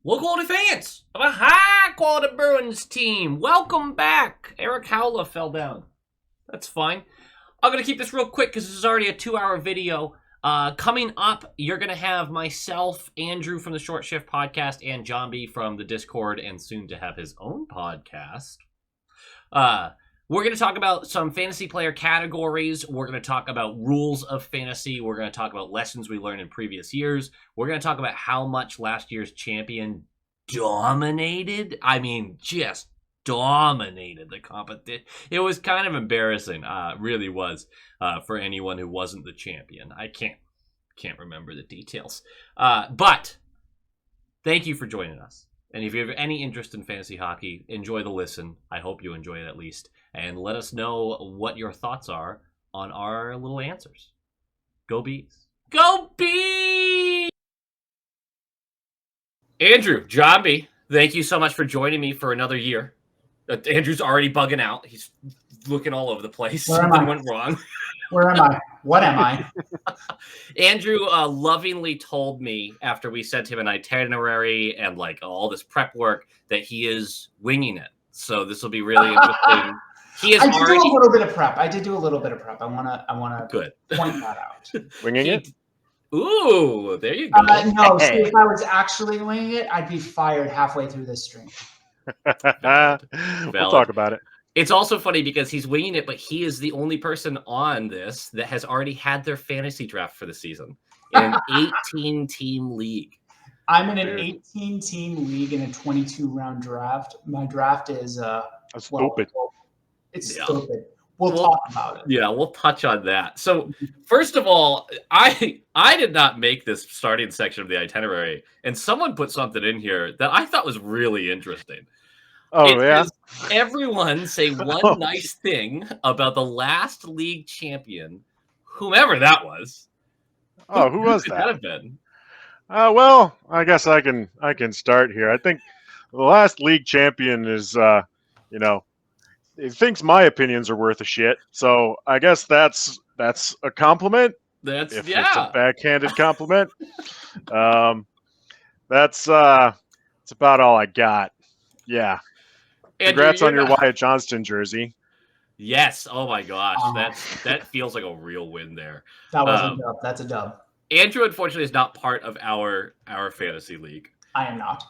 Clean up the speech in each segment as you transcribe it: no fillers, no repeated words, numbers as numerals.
Low-quality fans of a high-quality Bruins team, welcome back. Eric Howla fell down. That's fine. I'm going to keep this real quick because this is already a 2-hour video. Coming up, you're going to have myself, Andrew from the Short Shift podcast, and Jambi from the Discord, and soon to have his own podcast. We're going to talk about some fantasy player categories. We're going to talk about rules of fantasy. We're going to talk about lessons we learned in previous years. We're going to talk about how much last year's champion dominated. I mean, just dominated the competition. It was kind of embarrassing. Really was for anyone who wasn't the champion. I can't remember the details. But thank you for joining us. And if you have any interest in fantasy hockey, enjoy the listen. I hope you enjoy it at least. And let us know what your thoughts are on our little answers. Go Bees. Go Bees! Andrew, Jambi, thank you so much for joining me for another year. Andrew's already bugging out. He's looking all over the place. Something went wrong. Where am I? What am I? Andrew lovingly told me after we sent him an itinerary and like all this prep work that he is winging it. So this will be really interesting. I did do a little bit of prep. I wanna Good. point that out. Winging it? Ooh, there you go. No, see, if I was actually winging it, I'd be fired halfway through this stream. We'll talk about it. It's also funny because he's winging it, but he is the only person on this that has already had their fantasy draft for the season in an 18-team league. I'm in an 18-team league in a 22-round draft. My draft is stupid. It's stupid. We'll talk about it. Yeah, we'll touch on that. So, first of all, I did not make this starting section of the itinerary, and someone put something in here that I thought was really interesting. Oh, yeah? Everyone say one nice thing about the last league champion, whomever that was. Oh, who was could that? Have been? Well, I guess I can start here. I think the last league champion is, he thinks my opinions are worth a shit. So I guess that's a compliment. It's a backhanded compliment. That's about all I got. Yeah. Congrats on your Wyatt Johnston jersey. Yes. Oh my gosh. That feels like a real win there. That was a dub. That's a dub. Andrew, unfortunately, is not part of our fantasy league. I am not.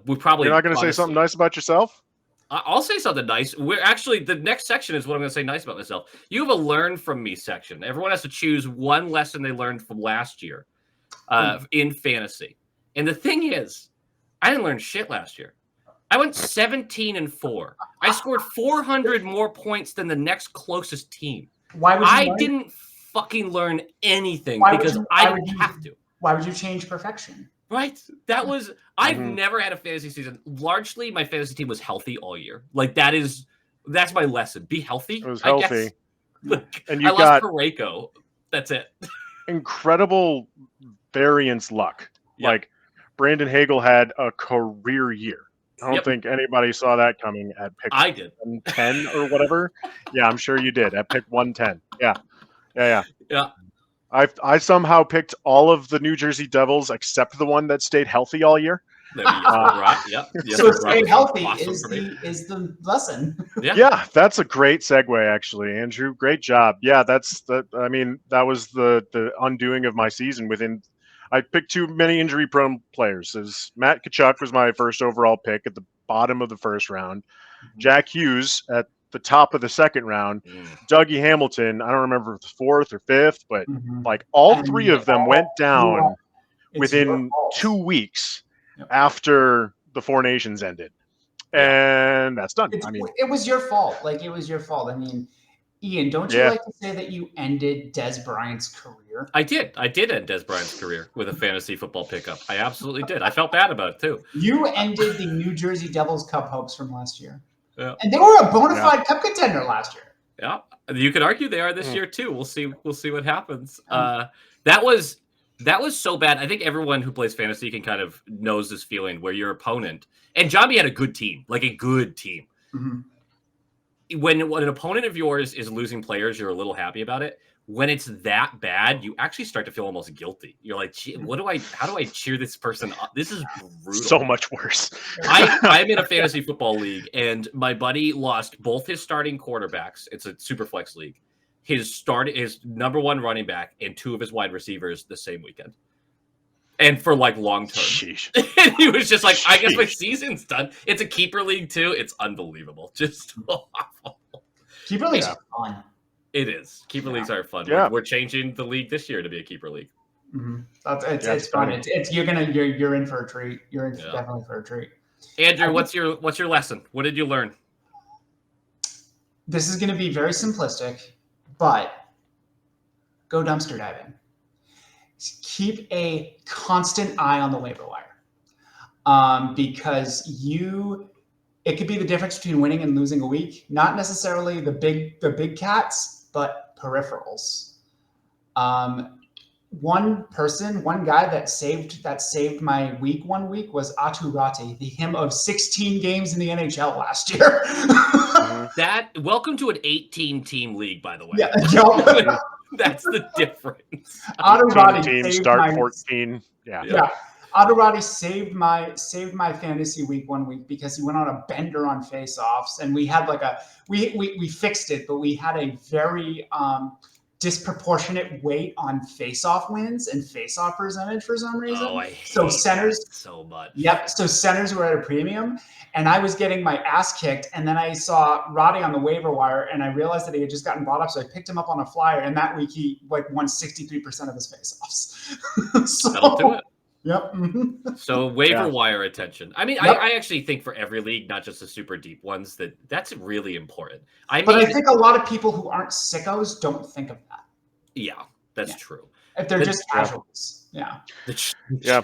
We probably. You're not going to say something nice about yourself? I'll say something nice. We're actually the next section is what I'm going to say nice about myself. You have a learn from me section. Everyone has to choose one lesson they learned from last year in fantasy. And the thing is, I didn't learn shit last year. I went 17-4. I scored 400 more points than the next closest team. Why would you I didn't fucking learn anything because I didn't have to. Why would you change perfection? Right? That was I've never had a fantasy season. Largely my fantasy team was healthy all year. Like that's my lesson. Be healthy. It was healthy. And you lost Parayko. That's it. Incredible variance luck. Yep. Like Brandon Hagel had a career year. I don't think anybody saw that coming at pick 110 or whatever. Yeah, I'm sure you did at pick 110. Yeah. I somehow picked all of the New Jersey Devils except the one that stayed healthy all year. So staying healthy is the lesson. Yeah, that's a great segue, actually, Andrew. Great job. Yeah, that was the undoing of my season. I picked too many injury-prone players. Matt Tkachuk was my first overall pick at the bottom of the first round. Jack Hughes at the top of the second round. Dougie Hamilton, I don't remember if it was fourth or fifth, but like all three of them went down within 2 weeks after the Four Nations ended. And that's done. It was your fault. It was your fault. I mean, Ian, don't you like to say that you ended Des Bryant's career? I did. I did end Des Bryant's career with a fantasy football pickup. I absolutely did. I felt bad about it, too. You ended the New Jersey Devils Cup hopes from last year. Yeah. And they were a bona fide cup contender last year. Yeah. You could argue they are this year, too. We'll see what happens. That was so bad. I think everyone who plays fantasy can kind of knows this feeling where your opponent – and Jambi had a good team, like a good team. When an opponent of yours is losing players, you're a little happy about it. when it's that bad, you actually start to feel almost guilty. You're like, gee, how do I cheer this person up? This is brutal. So much worse. I'm in a fantasy football league, and my buddy lost both his starting quarterbacks. It's a super flex league. His number one running back and 2 of his wide receivers the same weekend. And for like long term. And he was just like, I guess my season's done. It's a keeper league too. It's unbelievable. Just awful. Keeper leagues are fun. It is. Keeper leagues are fun. Yeah. We're changing the league this year to be a keeper league. Mm-hmm. It's fun. You're in for a treat. You're in definitely for a treat. Andrew, what's your lesson? What did you learn? This is going to be very simplistic, but go dumpster diving. Keep a constant eye on the waiver wire, because it could be the difference between winning and losing a week. Not necessarily the big cats, but peripherals. One guy that saved my week 1 week was Aturati, him of 16 games in the NHL last year. Welcome to an 18-team league, by the way. Yeah. That's the difference. Aturati team start 14. Yeah. Aturati saved my fantasy week 1 week because he went on a bender on face-offs, and we had we fixed it, but we had a very disproportionate weight on face-off wins and face-off percentage for some reason. Oh, I hate centers so much. Yep. So centers were at a premium, and I was getting my ass kicked. And then I saw Roddy on the waiver wire, and I realized that he had just gotten bought up. So I picked him up on a flyer, and that week he won 63% of his face-offs. So, that'll do it. Yep. So waiver wire attention. I mean, I actually think for every league, not just the super deep ones, that's really important. I think a lot of people who aren't sickos don't think of that. Yeah, that's true. If they're just casuals. Yeah. Yeah.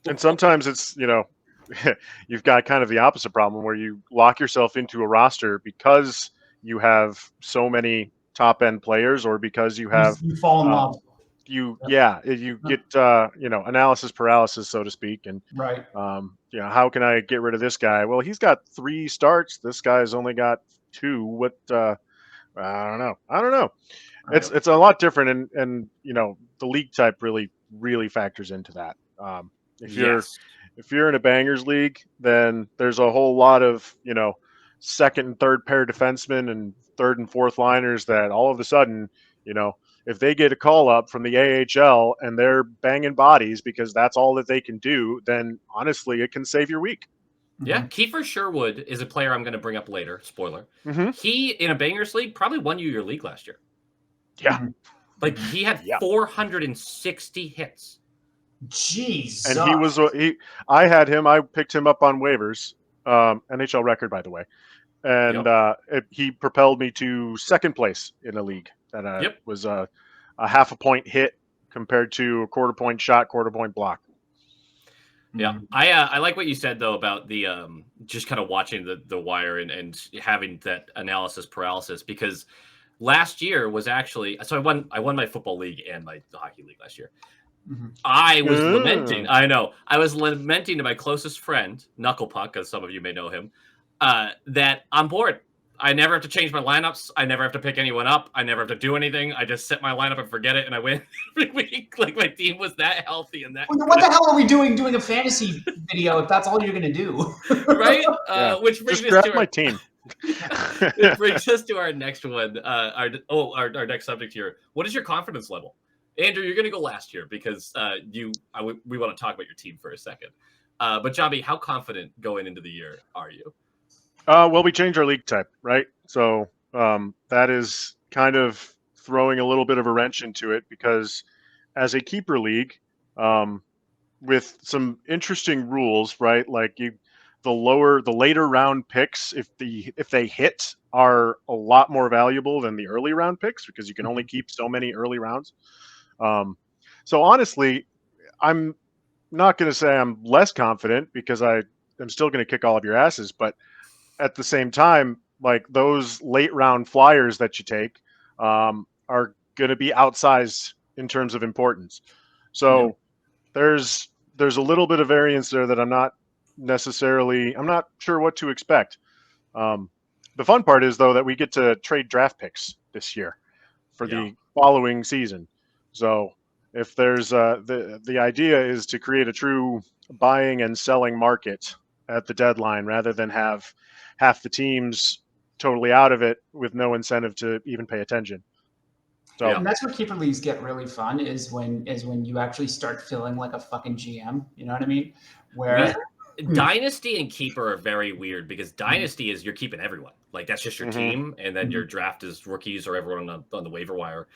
And sometimes it's, you've got kind of the opposite problem where you lock yourself into a roster because you have so many top end players, or because you have you fall in love. You get analysis paralysis, so to speak, and right. How can I get rid of this guy? Well, he's got 3 starts. This guy's only got 2. What? I don't know. Right. It's a lot different, and the league type really factors into that. If you're in a bangers league, then there's a whole lot of second and third pair defensemen and third and fourth liners that all of a sudden if they get a call up from the AHL and they're banging bodies because that's all that they can do, then honestly, it can save your week. Yeah, Kiefer Sherwood is a player I'm going to bring up later. Spoiler. Mm-hmm. He, in a bangers league, probably won you your league last year. Yeah. Like, he had 460 hits. Jeez. And I had him. I picked him up on waivers. NHL record, by the way. And he propelled me to second place in the league. That was a half a point hit compared to a quarter point shot, quarter point block. Yeah, I like what you said though about the just kind of watching the wire and having that analysis paralysis, because last year was actually I won my football league and my hockey league last year. Mm-hmm. I was lamenting. I know I was lamenting to my closest friend Knuckle Puck, as some of you may know him, that I'm bored. I never have to change my lineups. I never have to pick anyone up. I never have to do anything. I just set my lineup and forget it, and I win every week. Like, my team was that healthy and that. What the hell are we doing a fantasy video if that's all you're going to do? Right? Which brings just us draft to my team. It brings us to our next one. Our next subject here. What is your confidence level? Andrew, you're going to go last here because we want to talk about your team for a second. But Jambi, how confident going into the year are you? Well, we changed our league type, right? So that is kind of throwing a little bit of a wrench into it, because as a keeper league, with some interesting rules, right? Like the later round picks, if they hit, are a lot more valuable than the early round picks, because you can only keep so many early rounds. So honestly, I'm not going to say I'm less confident, because I'm still going to kick all of your asses, but at the same time, like, those late round flyers that you take are going to be outsized in terms of importance. So there's a little bit of variance there that I'm not sure what to expect. The fun part is, though, that we get to trade draft picks this year for the following season. So if there's the idea is to create a true buying and selling market at the deadline rather than have half the teams totally out of it with no incentive to even pay attention. So And that's where keeper leagues get really fun is when you actually start feeling like a fucking GM. You know what I mean? Where Dynasty and keeper are very weird because Dynasty is you're keeping everyone. Like that's just your team, and then your draft is rookies or everyone on the waiver wire.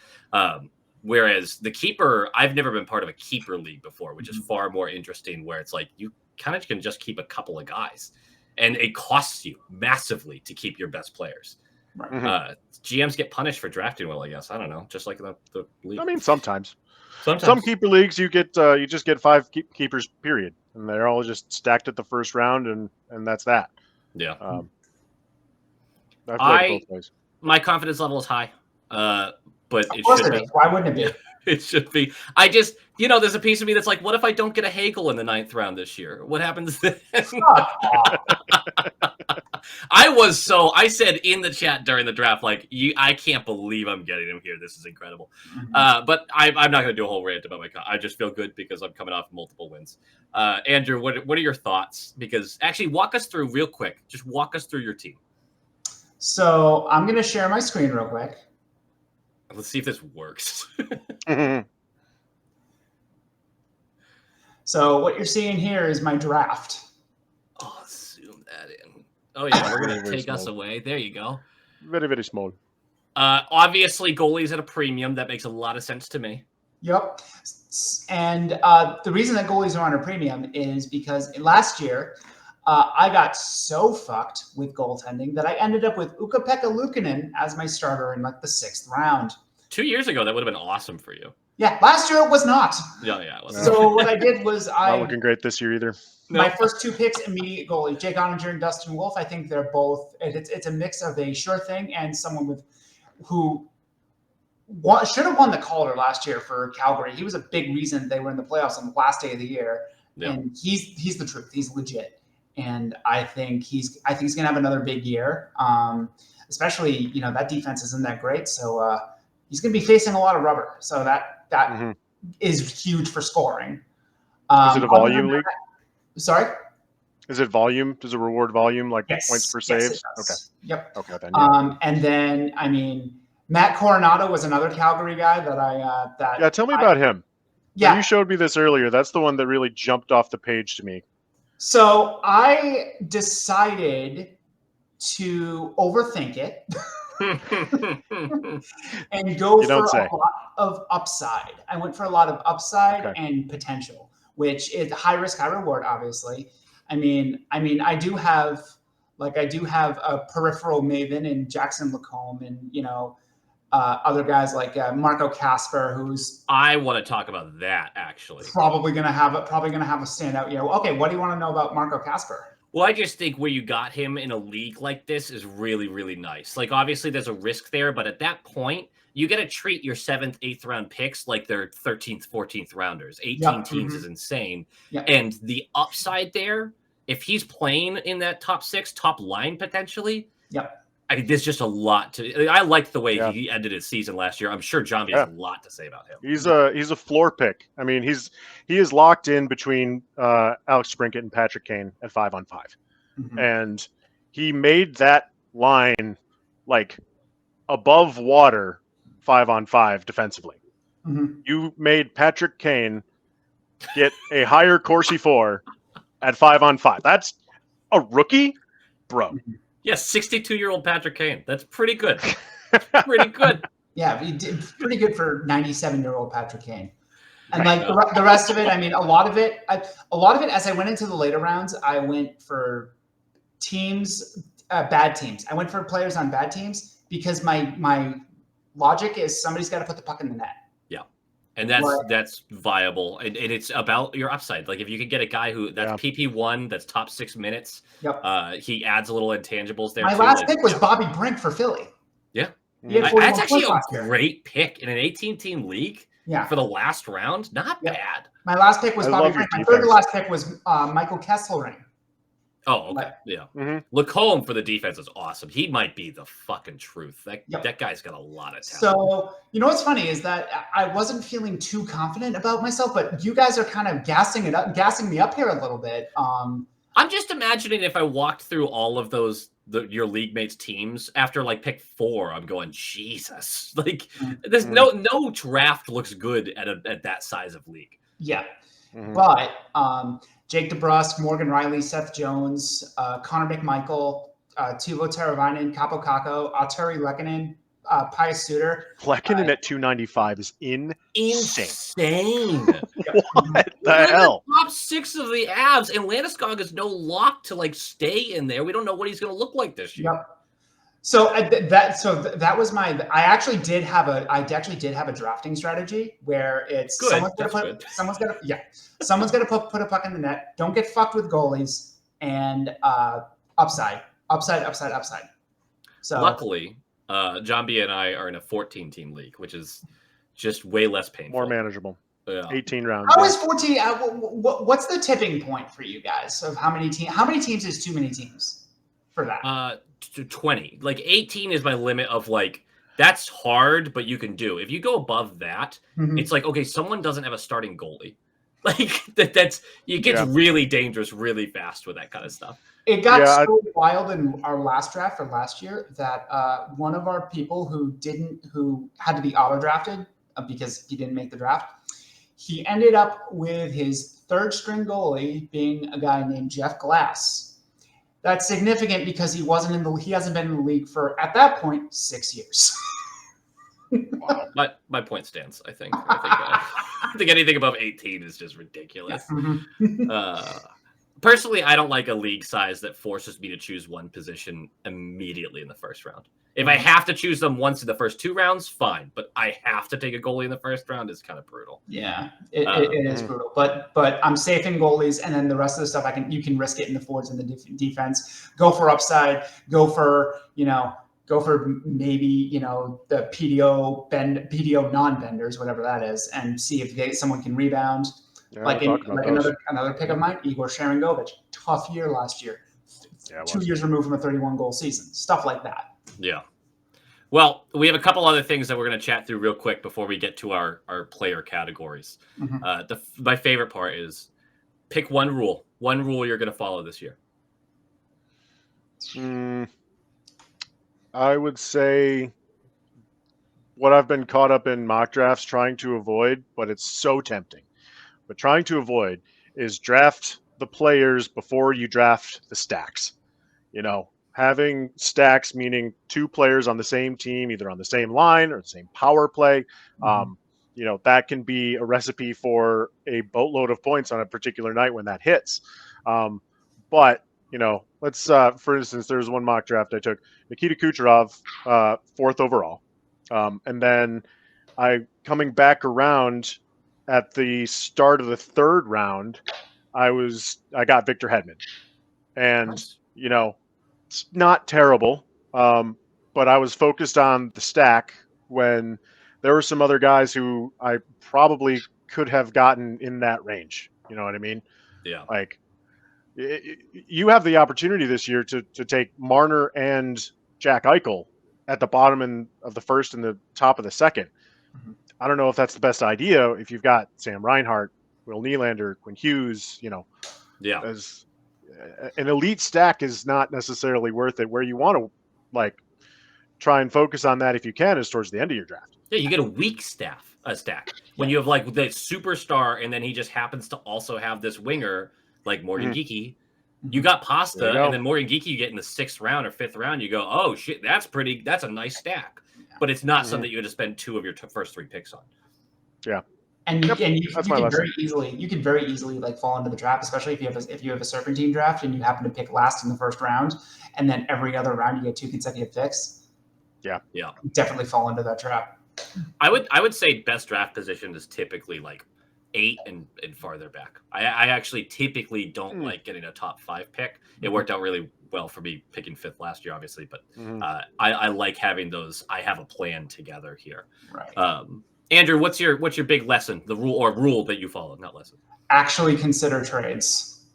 Whereas the keeper, I've never been part of a keeper league before, which is far more interesting. Where it's like you kind of can just keep a couple of guys, and it costs you massively to keep your best players. Right. GMs get punished for drafting well, I guess. I don't know, just like the league. I mean, sometimes. Some keeper leagues you get you just get 5 keepers, period, and they're all just stacked at the first round, and that's that. Yeah. I've played both ways. My confidence level is high, but of course it is. Why wouldn't it be? It should be. I just, there's a piece of me that's like, what if I don't get a Hagel in the 9th round this year? What happens then? I said in the chat during the draft, like, I can't believe I'm getting him here. This is incredible. But I'm not going to do a whole rant about I just feel good because I'm coming off multiple wins. Andrew, what are your thoughts? Because actually, walk us through real quick. Just walk us through your team. So I'm going to share my screen real quick. Let's see if this works. So what you're seeing here is my draft. Oh, zoom that in. Oh, yeah, we're going to take us away. There you go. Very, very small. Obviously, goalies at a premium. That makes a lot of sense to me. Yep. And the reason that goalies are on a premium is because last year, I got so fucked with goaltending that I ended up with Ukko-Pekka Luukkonen as my starter in like the 6th round. 2 years ago, that would have been awesome for you. Yeah, last year it was not. Yeah, it wasn't. So what I did was not looking great this year either. My first 2 picks, immediate goalies, Jake Ottinger and Dustin Wolf. I think they're both. It's a mix of a sure thing and someone who should have won the Calder last year for Calgary. He was a big reason they were in the playoffs on the last day of the year, and he's the truth. He's legit. And I think he's gonna have another big year. Especially, that defense isn't that great, so he's gonna be facing a lot of rubber. So that is huge for scoring. Is it a volume league? Sorry. Is it volume? Does it reward volume like points per saves? Okay. Yep. Okay. Then, yeah. And then Matt Coronado was another Calgary guy that Yeah, tell me about him. Yeah, you showed me this earlier. That's the one that really jumped off the page to me. So I decided to overthink it and go for a lot of upside. I went for a lot of upside and potential, which is high risk, high reward, obviously. I do have a peripheral maven in Jackson Lacombe and, other guys like Marco Kasper, who's I want to talk about that actually. Probably gonna have a standout year. Okay, what do you want to know about Marco Kasper? Well, I just think where you got him in a league like this is really, really nice. Like, obviously, there's a risk there, but at that point, you got to treat your 7th, 8th round picks like they're 13th, 14th rounders. 18 teams is insane. Yep. And the upside there, if he's playing in that top 6, top line potentially, there's just a lot to. I liked the way he ended his season last year. I'm sure Jambi has a lot to say about him. He's a floor pick. I mean, he is locked in between Alex Brinkett and Patrick Kane at 5-on-5, and he made that line like above water 5-on-5 defensively. You made Patrick Kane get a higher Corsi 4 at 5-on-5. That's a rookie, bro. Yes, 62-year-old Patrick Kane. That's pretty good. Pretty good. Yeah, he did pretty good for 97-year-old Patrick Kane. And the rest of it, a lot of it, as I went into the later rounds, I went for teams, bad teams. I went for players on bad teams because my logic is somebody's got to put the puck in the net. And that's viable, and it's about your upside. Like if you could get a guy who that's PP1, that's top 6 minutes. He adds a little intangibles there. My last pick was Bobby Brink for Philly. Yeah, that's actually a great pick in an 18-team league. For the last round, not bad. My last pick was Bobby Brink. My third to last pick was Michael Kesselring. Oh, okay. Like, Yeah. Mhm. Lacombe for the defense is awesome. He might be the fucking truth. Yep. That guy's got a lot of talent. So, you know what's funny is that I wasn't feeling too confident about myself, but you guys are kind of gassing me up here a little bit. I'm just imagining if I walked through all of those your league mates teams after like pick 4, I'm going, Jesus. Like there's no draft looks good at that size of league. Yeah. Mhm. But Jake DeBrusque, Morgan Riley, Seth Jones, Connor McMichael, Tuvo Teravainen, Capo Caco, Arturi Lehkonen, Pius Suter. Lehkonen at 295 is insane. Insane. What the We're in hell? the top 6 of the Avs, and Landeskog is no lock to like stay in there. We don't know what he's going to look like this year. Yep. So that was my. I actually did have a drafting strategy where it's Good. someone's gonna put a puck in the net. Don't get fucked with goalies and upside. So Luckily, Jambi and I are in a 14-team league, which is just way less painful. More manageable. Yeah. 18 rounds. how is 14? What's the tipping point for you guys of how many teams? How many teams is too many teams for that? 20. Like 18 is my limit of like that's hard, but you can do. If you go above that, it's like okay, someone doesn't have a starting goalie. Like that's it gets really dangerous really fast with that kind of stuff. It got so wild in our last draft for last year that one of our people who had to be auto drafted because he didn't make the draft, he ended up with his third string goalie being a guy named Jeff Glass. That's significant because he hasn't been in the league for at that point 6 years. Wow. My point stands. I think. I think anything above 18 is just ridiculous. Personally, I don't like a league size that forces me to choose one position immediately in the first round. If I have to choose them once in the first 2 rounds, fine. But I have to take a goalie in the first round is kind of brutal. Yeah, it is brutal. But I'm safe in goalies, and then the rest of the stuff you can risk it in the forwards and the defense. Go for upside. Go for maybe the PDO non-benders, whatever that is, and see if someone can rebound. Yeah, like another pick of mine, Igor Sharangovich. Tough year last year. Yeah, 2 years removed from a 31-goal season. Stuff like that. Yeah. Well, we have a couple other things that we're going to chat through real quick before we get to our player categories. My favorite part is pick one rule you're going to follow this year. I would say what I've been caught up in mock drafts trying to avoid, but it's so tempting. But trying to avoid is draft the players before you draft the stacks. Having stacks meaning 2 players on the same team, either on the same line or the same power play. That can be a recipe for a boatload of points on a particular night when that hits. But let's for instance, there's one mock draft I took Nikita Kucherov, 4th overall, and then coming back around at the start of the 3rd round, I got Victor Hedman, and Nice. It's not terrible, but I was focused on the stack when there were some other guys who I probably could have gotten in that range. You know what I mean? Yeah. Like you have the opportunity this year to take Marner and Jack Eichel at the bottom of the first and the top of the second. I don't know if that's the best idea if you've got Sam Reinhart, Will Nylander, Quinn Hughes, as an elite stack is not necessarily worth it. Where you want to try and focus on that if you can is towards the end of your draft. Yeah, you get a weak stack when you have like the superstar and then he just happens to also have this winger like Morgan Geekie. You got Pasta and then Morgan Geekie you get in the 6th round or 5th round. You go, oh shit, that's a nice stack. But it's not something you had to spend 2 of your first 3 picks on. Yeah. And you can very easily fall into the trap, especially if you have a serpentine draft and you happen to pick last in the first round, and then every other round you get 2 consecutive picks. Yeah. You definitely fall into that trap. I would say best draft position is typically like 8 and farther back. I actually typically don't like getting a top 5 pick. It worked out really well for me picking 5th last year, obviously, but I like having those. I have a plan together here. Right. Andrew, what's your big lesson? The rule that you follow, not lesson. Actually consider trades.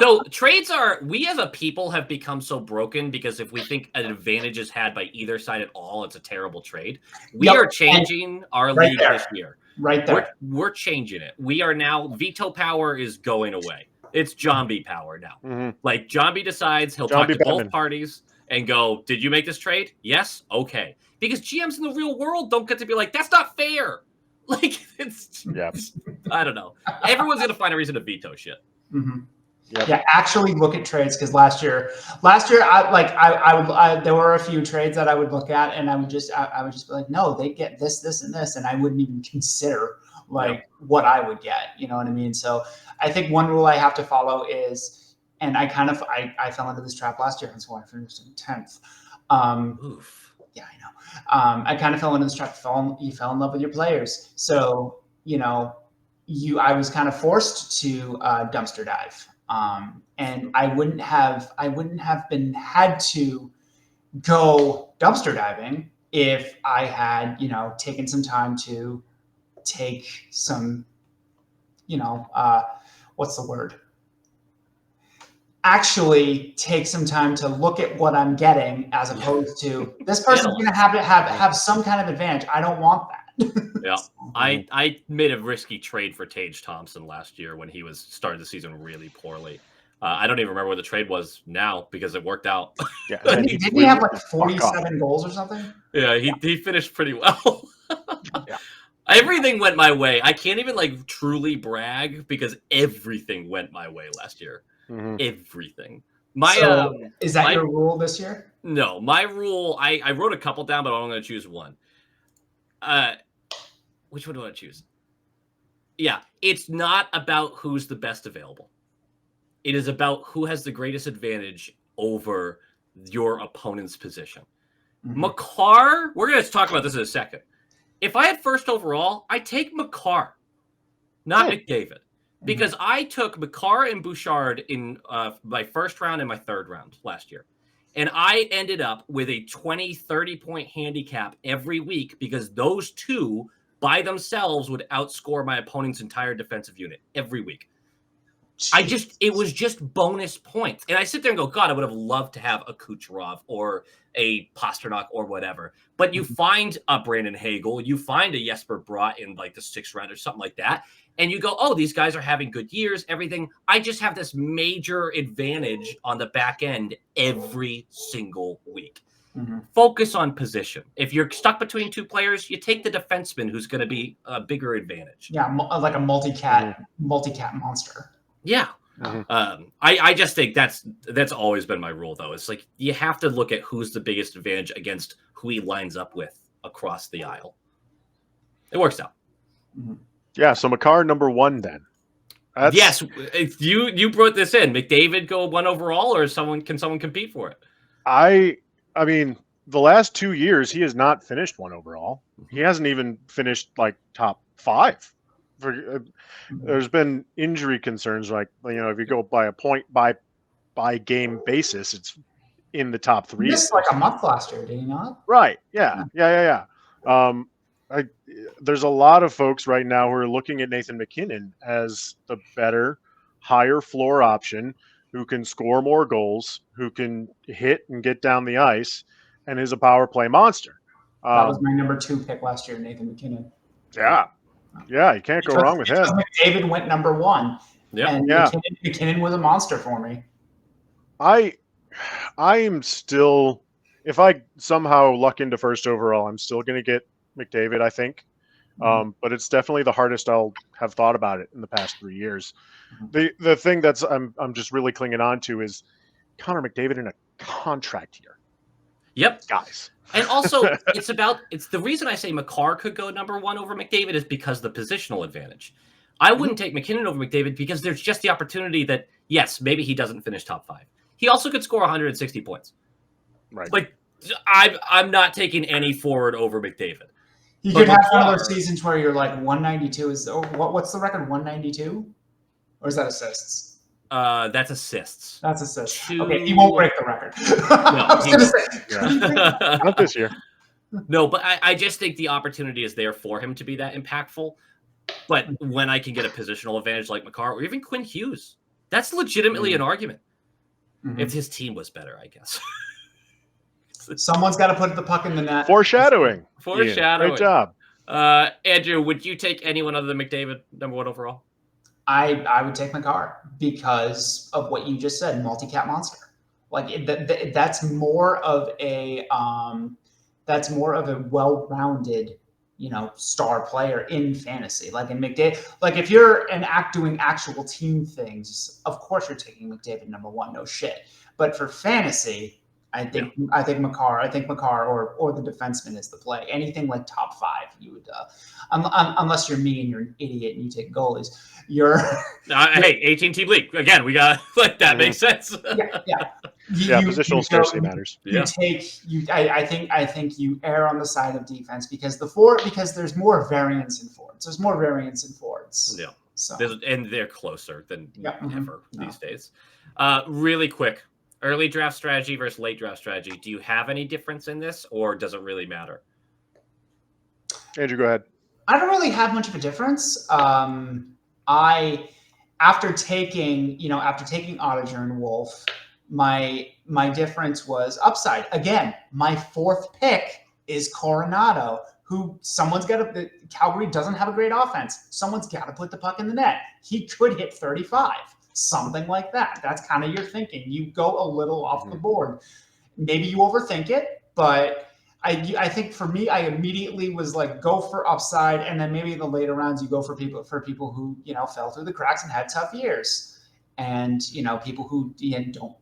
So trades we as a people have become so broken because if we think an advantage is had by either side at all, it's a terrible trade. We Yep, are changing our right league there. this year. Right there. We're changing it. We are now veto power is going away. It's Jambi power now. Mhm. Like Jambi decides he'll Jambi talk to both Batman. parties and go, "Did you make this trade? Yes, okay." Because GMs in the real world don't get to be like, "That's not fair." Like Yeah. I don't know. Everyone's gonna find a reason to veto shit. Mhm. Yep. Yeah, actually look at trades because last year, there were a few trades that I would look at and I would just be like, no, they get this, this, and this, and I wouldn't even consider what I would get. You know what I mean? So I think one rule I have to follow is, and I fell into this trap last year, that's why I finished in 10th. Oof. Yeah, I know. I kind of fell into this trap. You fell in love with your players, so I was kind of forced to dumpster dive. And I wouldn't have had to go dumpster diving if I had, taken some time to take some, what's the word? Actually take some time to look at what I'm getting as opposed to this person's going to have some kind of advantage. I don't want that. Yeah. I made a risky trade for Tage Thompson last year when he was started the season really poorly. I don't even remember what the trade was now because it worked out. Yeah. Didn't he have like 47 goals or something? Yeah, he finished pretty well. Yeah. Everything went my way. I can't even like truly brag because everything went my way last year. Mm-hmm. Everything. Is that your rule this year? No, my rule. I wrote a couple down, but I'm going to choose one. Which one do I want to choose? Yeah, it's not about who's the best available. It is about who has the greatest advantage over your opponent's position. Mm-hmm. Makar, we're going to talk about this in a second. If I had first overall, I'd take Makar, not McDavid. Because I took Makar and Bouchard in my first round and my third round last year. And I ended up with a 20, 30-point handicap every week because those two by themselves would outscore my opponent's entire defensive unit every week. It was just bonus points. And I sit there and go, God, I would have loved to have a Kucherov or a Pasternak or whatever. But you find a Brandon Hagel, you find a Jesper Bratt in like the 6th round or something like that. And you go, oh, these guys are having good years, everything. I just have this major advantage on the back end every single week. Mm-hmm. Focus on position. If you're stuck between two players, you take the defenseman who's going to be a bigger advantage. Yeah, like a multi-cat monster. Yeah. Mm-hmm. I just think that's always been my rule, though. It's like you have to look at who's the biggest advantage against who he lines up with across the aisle. It works out. Mm-hmm. Yeah, so Makar number 1 then. Yes, you brought this in. McDavid go 1 overall, or can someone compete for it? I mean, the last 2 years he has not finished 1 overall. He hasn't even finished like top 5. There's been injury concerns, like if you go by a point by game basis, it's in the top 3. He missed like a month last year, did he not? Right. Yeah. There's a lot of folks right now who are looking at Nathan MacKinnon as the better, higher floor option, who can score more goals, who can hit and get down the ice, and is a power play monster. That was my number 2 pick last year, Nathan MacKinnon. Yeah, you can't go wrong with him. McDavid went number 1. Yeah, and MacKinnon was a monster for me. I am still, if I somehow luck into first overall, I'm still going to get McDavid, I think. But it's definitely the hardest I'll have thought about it in the past 3 years. The thing that's I'm just really clinging on to is Connor McDavid in a contract year. Yep, guys. And also, it's the reason I say Makar could go number 1 over McDavid is because the positional advantage. I wouldn't take MacKinnon over McDavid because there's just the opportunity that, yes, maybe he doesn't finish top 5. He also could score 160 points. Right. Like, I'm not taking any forward over McDavid. You could have one of those seasons where you're like 192 is what's the record? 192, or is that assists? That's assists. That's assists. Okay, he won't break the record. Not this year. No, but I just think the opportunity is there for him to be that impactful. But when I can get a positional advantage like Makar or even Quinn Hughes, That's legitimately an argument. Mhm. If his team was better, I guess. Someone's got to put the puck in the net. Foreshadowing. Foreshadowing. Great job. Andrew, would you take anyone other than McDavid #1 overall? I would take Makar because of what you just said, multi-cat monster. Like that's more of a well-rounded, star player in fantasy. Like in McDavid, like if you're doing actual team things, of course you're taking McDavid #1, no shit. But for fantasy, I think Makar or the defenseman is the play. Anything like top 5, you would unless you're me and you're an idiot and you take goalies. Hey, 18-team league again. We got like that makes sense. Yeah. Positional scarcity matters. I think you err on the side of defense because there's more variance in forwards. There's more variance in forwards. Yeah. So and they're closer than ever these days. Really quick, early draft strategy versus late draft strategy. Do you have any difference in this, or does it really matter? Andrew, go ahead. I don't really have much of a difference. After taking Ottinger and Wolf, my difference was upside. Again, my 4th pick is Coronado, who Calgary doesn't have a great offense. Someone's got to put the puck in the net. He could hit 35, something like that. That's kind of your thinking. You go a little off the board. Maybe you overthink it, but I think for me, I immediately was like, go for upside, and then maybe in the later rounds you go for people who fell through the cracks and had tough years, and people who don't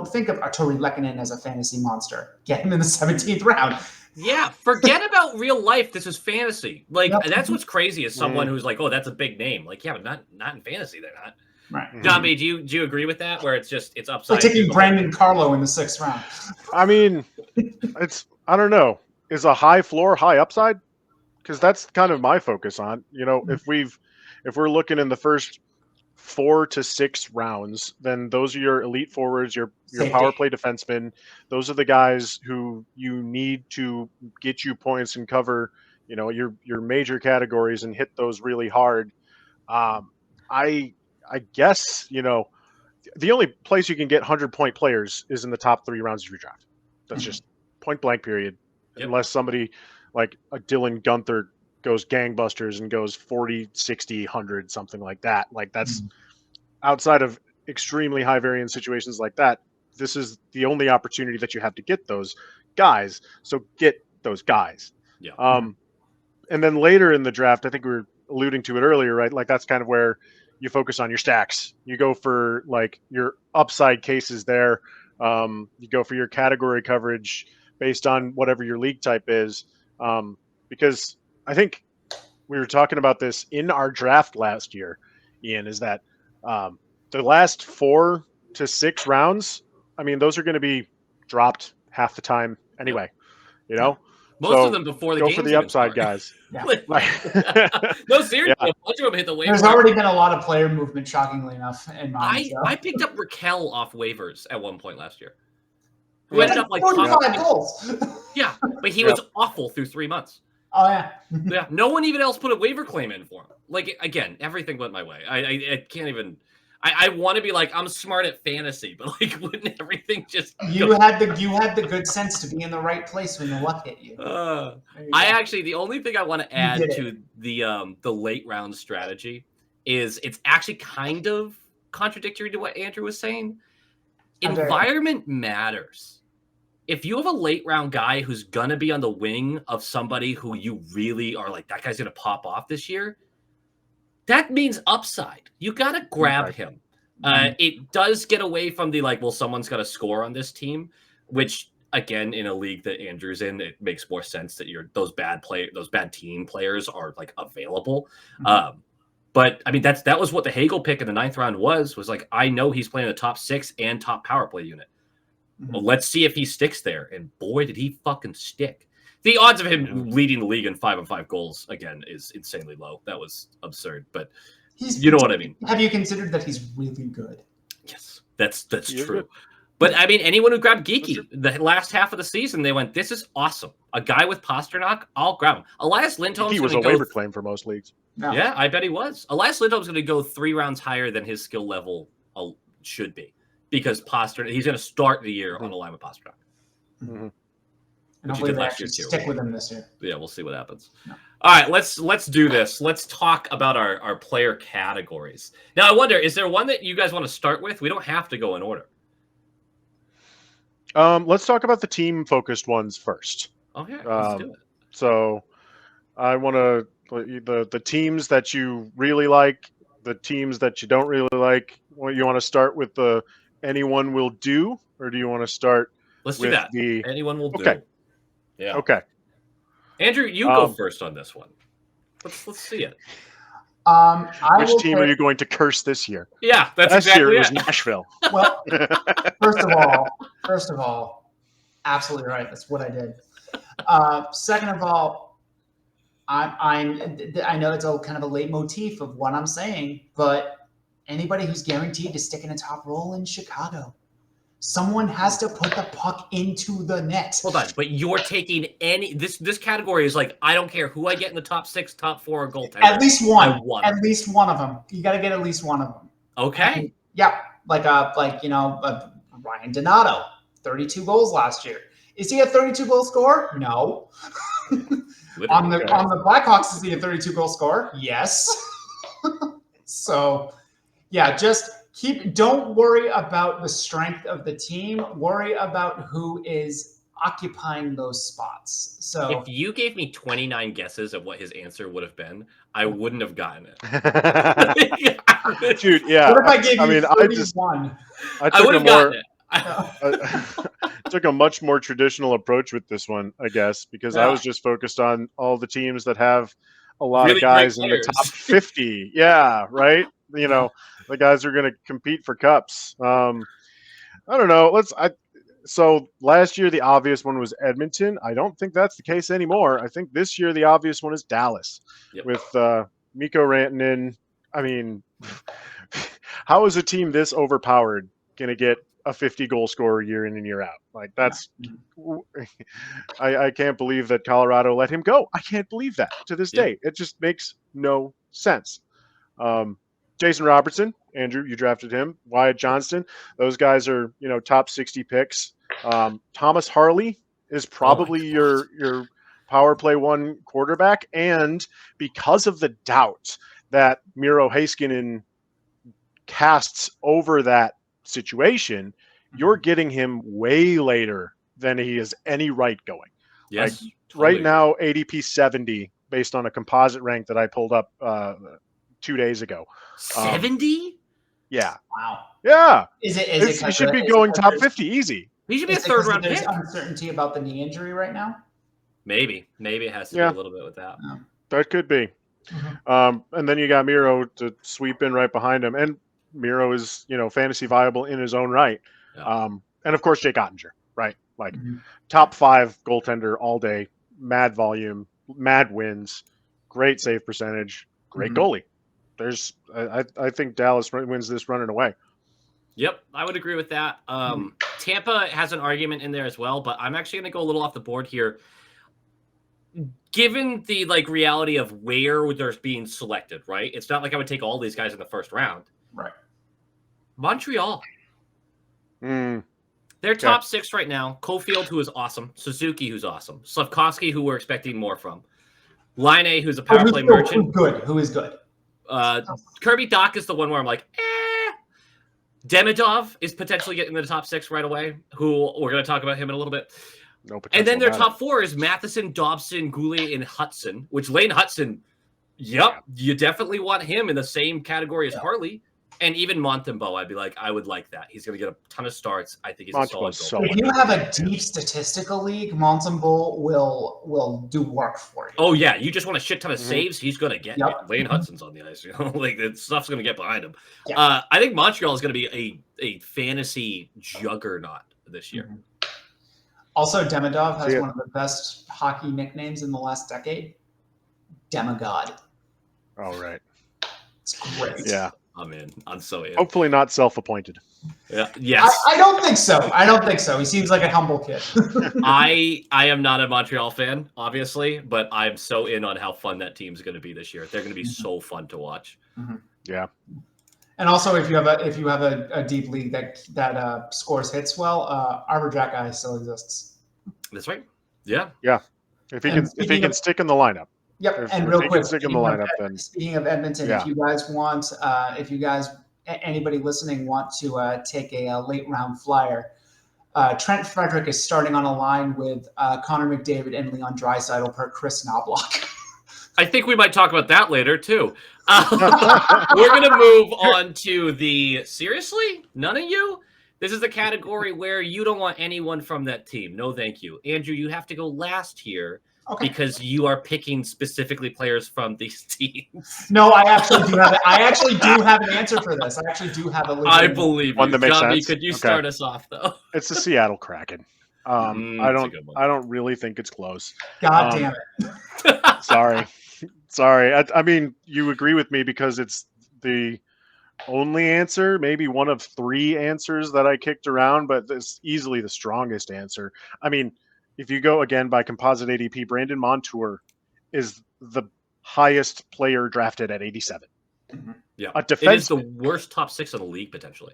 think of Arturi Lehkonen as a fantasy monster. Get him in the 17th round. Yeah, forget about real life. This is fantasy. Like that's what's crazy is someone who's like, oh, that's a big name. Like, yeah, but not in fantasy. They're not. Right. Jambi, do you agree with that? Where it's upside. Like taking Brandon Carlo in the 6th round. I mean, I don't know. Is a high floor, high upside? Because that's kind of my focus on. If we're looking in the first 4 to 6 rounds, then those are your elite forwards, your power play defensemen. Those are the guys who you need to get you points and cover, your major categories and hit those really hard. I guess, the only place you can get 100-point players is in the top 3 rounds of your draft. That's just point blank period. Yep. Unless somebody like a Dylan Gunther goes gangbusters and goes 40, 60, 100, something like that. Like that's outside of extremely high variance situations like that. This is the only opportunity that you have to get those guys. So get those guys. Yeah. And then later in the draft, I think we were alluding to it earlier, right? Like that's kind of where you focus on your stacks. You go for like your upside cases there. You go for your category coverage based on whatever your league type is. Because I think we were talking about this in our draft last year, Ian, is that the last 4 to 6 rounds, I mean, those are going to be dropped half the time anyway, Most of them before the go games for the upside guys. Yeah. No, seriously, a bunch of them hit the waivers. There's already been a lot of player movement, shockingly enough, in mine. I picked up Raquel off waivers at one point last year. Who ended up like 45 goals. Yeah, but he was awful through 3 months. Oh yeah. Yeah, no one even else put a waiver claim in for him. Like again, everything went my way. I can't even. I want to be like I'm smart at fantasy, but like wouldn't everything just? You had the good sense to be in the right place when the luck hit you. The only thing I want to add to the late round strategy is it's actually kind of contradictory to what Andrew was saying. Environment matters. If you have a late round guy who's gonna be on the wing of somebody who you really are like, that guy's gonna pop off this year, that means upside. You gotta grab him. It does get away from the like, well, someone's got to score on this team, which again, in a league that Andrew's in, it makes more sense that those bad team players are like available. But I mean, that was what the Hagel pick in the 9th round was like, I know he's playing the top 6 and top power play unit. Well, let's see if he sticks there. And boy, did he fucking stick. The odds of him leading the league in 5-on-5 goals again is insanely low. That was absurd, but you know what I mean. Have you considered that he's really good? Yes, that's true. But I mean, anyone who grabbed Geeky the last half of the season, they went, "This is awesome. A guy with Pasternak, I'll grab him." Elias Lindholm's He was going a to go. waiver claim for most leagues. No. Yeah, I bet he was. Elias Lindholm's going to go 3 rounds higher than his skill level should be because Pasternak. He's going to start the year on a line with Pasternak. Mm-hmm. And hopefully they actually stick with him this year. Yeah, we'll see what happens. No. All right, let's do this. Let's talk about our player categories. Now, I wonder, is there one that you guys want to start with? We don't have to go in order. Let's talk about the team-focused ones first. Okay, let's do it. So, I want to the teams that you really like, the teams that you don't really like. You want to start with the anyone will do, or do you want to start? Let's do that. Anyone will do. Okay. Yeah. Okay. Andrew, you go first on this one. Let's see it. Which team are you going to curse this year? Yeah, that's Last exactly year it it. was Nashville. Well, first of all, absolutely right. That's what I did. Second of all, I know it's a kind of a leitmotif of what I'm saying, but anybody who's guaranteed to stick in a top role in Chicago, someone has to put the puck into the net. Hold on, but you're taking this category is like, I don't care who I get in the top 6, top 4 or goaltender. At least one. At least one of them. You got to get at least one of them. Okay. I mean, yeah, Ryan Donato, 32 goals last year. Is he a 32 goal scorer? No. on the Blackhawks, is he a 32 goal scorer? Yes. So, yeah, just don't worry about the strength of the team. Worry about who is occupying those spots. So if you gave me 29 guesses of what his answer would have been, I wouldn't have gotten it. Dude, yeah. What if I gave you 31? I would have gotten it. Took a much more traditional approach with this one, I guess, because I was just focused on all the teams that have a lot of guys in the top 50. Yeah, right. You know, the guys are going to compete for cups. I don't know. So last year the obvious one was Edmonton. I don't think that's the case anymore. I think this year the obvious one is Dallas with Mikko Rantanen. I mean, how is a team this overpowered going to get a 50 goal scorer year in and year out? Like that's, I can't believe that Colorado let him go. I can't believe that to this day. It just makes no sense. Jason Robertson, Andrew, you drafted him. Wyatt Johnston, those guys are, top 60 picks. Thomas Harley is probably your power play 1 quarterback. And because of the doubt that Miro Heiskanen casts over that situation, you're getting him way later than he has any right going. Yes. Like, totally. Right now, ADP 70 based on a composite rank that I pulled up 2 days ago. 70? Yeah. Wow. Yeah. He should be going top 50 easy. He should be a 3rd round pick. There's uncertainty about the knee injury right now. Maybe it has to do a little bit with that. Yeah. That could be. Mm-hmm. And then you got Miro to sweep in right behind him, and Miro is fantasy viable in his own right. Yeah. And of course Jake Ottinger, right? Like top 5 goaltender all day, mad volume, mad wins, great save percentage, great goalie. I think Dallas wins this running away. Yep, I would agree with that. Tampa has an argument in there as well, but I'm actually going to go a little off the board here. Given the reality of where they're being selected, right? It's not like I would take all these guys in the 1st round. Right. Montreal. They're top 6 right now. Caulfield, who is awesome. Suzuki, who's awesome. Slavkovsky, who we're expecting more from. Line, who's a power play merchant. Who is good. Kirby Dach is the one where I'm like, Demidov is potentially getting in the top 6 right away, who we're going to talk about him in a little bit. And then their top 4 is Matheson, Dobson, Goulet, and Hudson, which Lane Hudson, you definitely want him in the same category as Harley. And even Montembeault, I'd be like, I would like that. He's going to get a ton of starts. I think he's a solid goal. If you have a deep statistical league, Montembeault will do work for you. Oh, yeah. You just want a shit ton of saves, he's going to get it. Lane Hudson's on the ice. The stuff's going to get behind him. Yeah. I think Montreal is going to be a fantasy juggernaut this year. Also, Demidov has one of the best hockey nicknames in the last decade. Demigod. Oh, right. It's great. Yeah. I'm in. I'm so in. Hopefully not self-appointed. Yeah. Yes. I don't think so. I don't think so. He seems like a humble kid. I am not a Montreal fan, obviously, but I'm so in on how fun that team's going to be this year. They're going to be so fun to watch. Yeah. And also, if you have a deep league that scores hits well, Arbor Jack Guy still exists. That's right. Yeah. Yeah. If he can stick in the lineup. Yep. And real quick, stick in the lineup, then speaking of Edmonton, yeah. if you guys anybody listening want to take a late round flyer, Trent Frederick is starting on a line with Connor McDavid and Leon Draisaitl per Chris Knobloch. I think we might talk about that later too. We're going to move on to the seriously, none of you. This is the category where you don't want anyone from that team. No, thank you, Andrew. You have to go last here. Okay. Because you are picking specifically players from these teams. No, I actually do have an answer for this. I actually do have a. I believe one that makes Jambi, sense. Could you start us off though? It's the Seattle Kraken. I don't really think it's close. God damn it. Sorry. I mean, you agree with me because it's the only answer, maybe one of three answers that I kicked around, but it's easily the strongest answer. I mean, if you go again by composite ADP, Brandon Montour is the highest player drafted at 87. Yeah, a defenseman. It is the worst top 6 in the league potentially.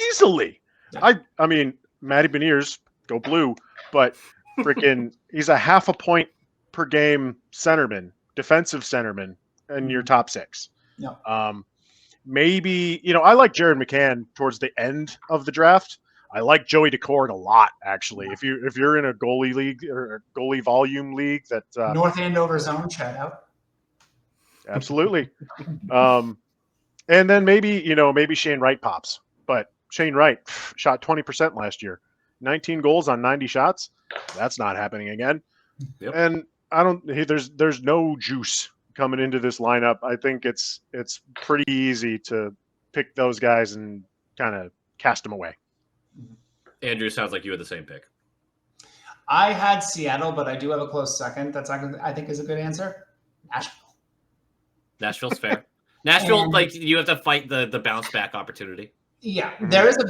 Easily. Yeah. I mean, Matty Beniers, go blue, but freaking he's a half a point per game centerman, defensive centerman in your top 6. Yeah. Maybe, I like Jared McCann towards the end of the draft. I like Joey Decord a lot, actually. If you're in a goalie league or a goalie volume league, that North Andover zone, shout out. Absolutely. And then maybe Shane Wright pops, but Shane Wright shot 20% last year, 19 goals on 90 shots. That's not happening again. Yep. And there's no juice coming into this lineup. I think it's pretty easy to pick those guys and kind of cast them away. Andrew, sounds like you had the same pick. I had Seattle, but I do have a close second. That's I think is a good answer. Nashville's fair. Nashville, you have to fight the bounce back opportunity. Yeah, there is a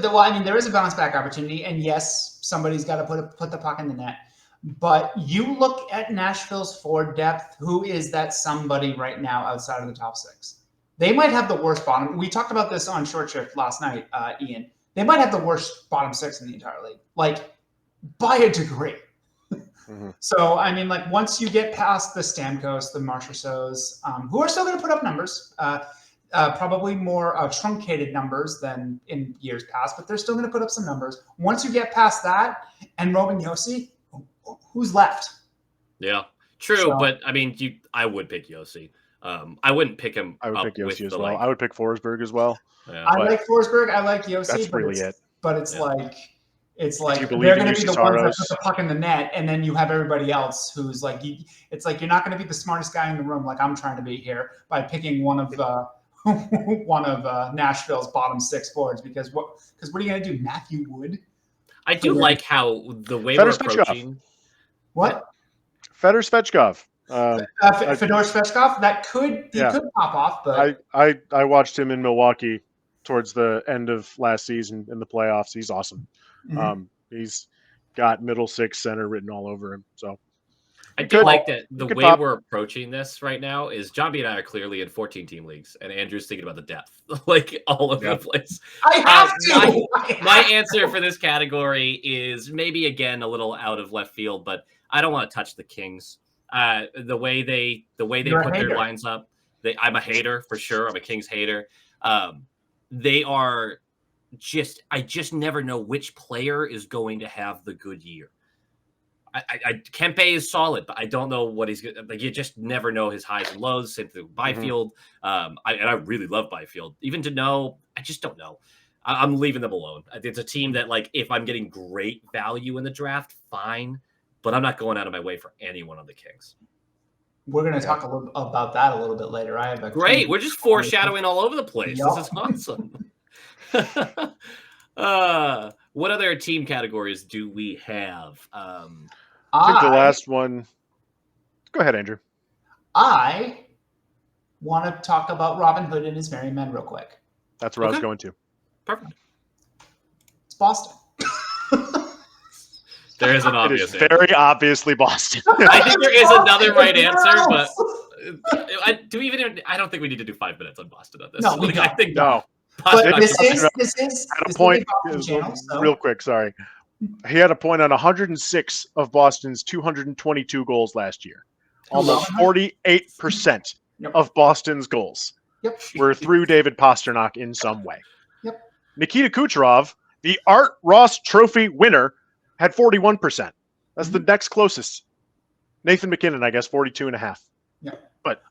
bounce back opportunity, and yes, somebody's got to put the puck in the net. But you look at Nashville's forward depth. Who is that somebody right now outside of the top 6? They might have the worst bottom. We talked about this on Short Shift last night, Ian. They might have the worst bottom 6 in the entire league, by a degree. So, I mean, once you get past the Stamkos, the Marchessaults, who are still going to put up numbers, probably more truncated numbers than in years past, but they're still going to put up some numbers. Once you get past that and Roman Josi, who's left? Yeah, true. But, I mean, I would pick Josi. I wouldn't pick him. I would pick Josi as well. I would pick Forsberg as well. Yeah, I like Forsberg. I like Josi. That's really it. But it's they're going to be the ones that put the puck in the net, and then you have everybody else who's it's like you're not going to be the smartest guy in the room like I'm trying to be here by picking one of Nashville's bottom 6 forwards because what are you going to do, Matthew Wood? I do like how the way we're approaching. What? Fedor Svechkov. Fedor Svechkov, that could pop off, but I watched him in Milwaukee towards the end of last season in the playoffs. He's awesome. He's got middle 6 center written all over him. So I do like that the way we're approaching this right now is Jambi and I are clearly in 14-team leagues, and Andrew's thinking about the depth, all over the place. I have to. My answer for this category is maybe again a little out of left field, but I don't want to touch the Kings. The way they put their lines up, I'm a hater for sure. I'm a Kings hater. They are I just never know which player is going to have the good year. Kempe is solid, but I don't know what he's good. You just never know his highs and lows. Same thing with Byfield. I really love Byfield. Even to know, I just don't know. I'm leaving them alone. It's a team that if I'm getting great value in the draft, fine. But I'm not going out of my way for anyone on the Kings. We're going to talk a little about that a little bit later. I have great. We're just foreshadowing all over the place. Yep. This is awesome. What other team categories do we have? I think the last one. Go ahead, Andrew. I want to talk about Robin Hood and his Merry Men real quick. That's where I was Okay. going to. Perfect. It's Boston. There is an It obvious is answer. very obviously Boston. I think there is another right answer, but else? I don't think we need to do 5 minutes on Boston on this. No, we I don't. think No. Boston. But this is Had a point, Boston channel, so real quick, sorry. He had a point on 106 of Boston's 222 goals last year. Almost 48% Yep. of Boston's goals Yep. were through David Pastrnak in some way. Yep. Nikita Kucherov, the Art Ross Trophy winner, had 41%. That's the next closest. Nathan McKinnon, I guess, 42.5. Yep. But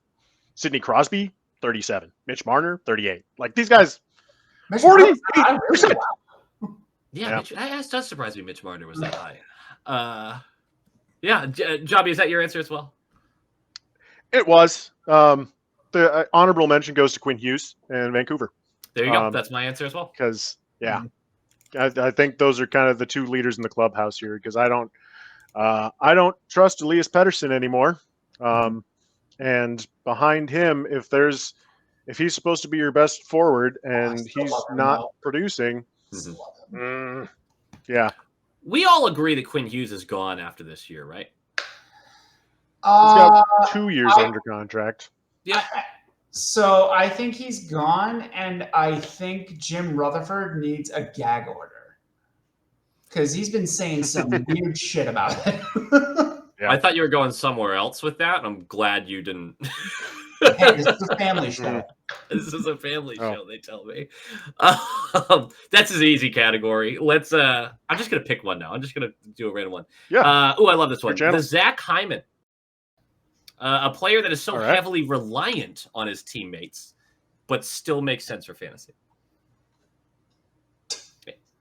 Sidney Crosby, 37. Mitch Marner, 38. Like these guys, Mitch 48%. Marner, Yeah, that does surprise me. Mitch Marner was that high. Yeah, Jambi, is that your answer as well? It was. The honorable mention goes to Quinn Hughes and Vancouver. There you go. That's my answer as well. Because, I think those are kind of the two leaders in the clubhouse here. Because I don't trust Elias Pettersson anymore. And behind him, if he's supposed to be your best forward and he's not producing, yeah. We all agree that Quinn Hughes is gone after this year, right? He's got 2 years under contract. Yeah. So I think he's gone, and I think Jim Rutherford needs a gag order because he's been saying some weird shit about it. Yeah. I thought you were going somewhere else with that. I'm glad you didn't. Hey, this is a family show. This is a family show, they tell me. That's his easy category. Let's. I'm just gonna pick one now. I'm just gonna do a random one. Yeah. I love this one. Your channel. The Zach Hyman, a player that is so All right. heavily reliant on his teammates, but still makes sense for fantasy.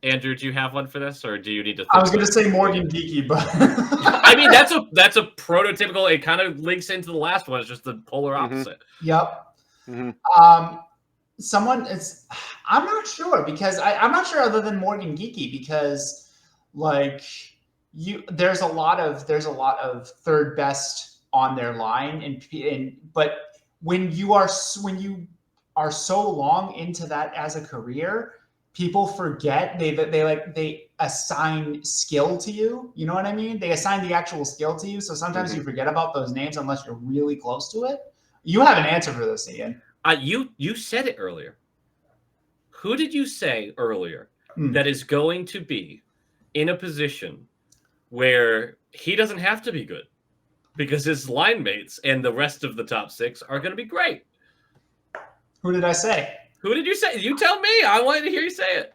Andrew, do you have one for this, or do you need to? I was going to say Morgan Geeky, but I mean, that's a prototypical. It kind of links into the last one. It's just the polar opposite. Yep. Mm-hmm. Someone is. I'm not sure because I'm not sure other than Morgan Geeky because like there's a lot of third best on their line but when you are so long into that as a career, people forget they assign skill to you. You know what I mean? They assign the actual skill to you. So sometimes you forget about those names unless you're really close to it. You have an answer for this, Ian. You said it earlier. Who did you say earlier that is going to be in a position where he doesn't have to be good because his line mates and the rest of the top six are going to be great? Who did I say? Who did you say? You tell me. I wanted to hear you say it.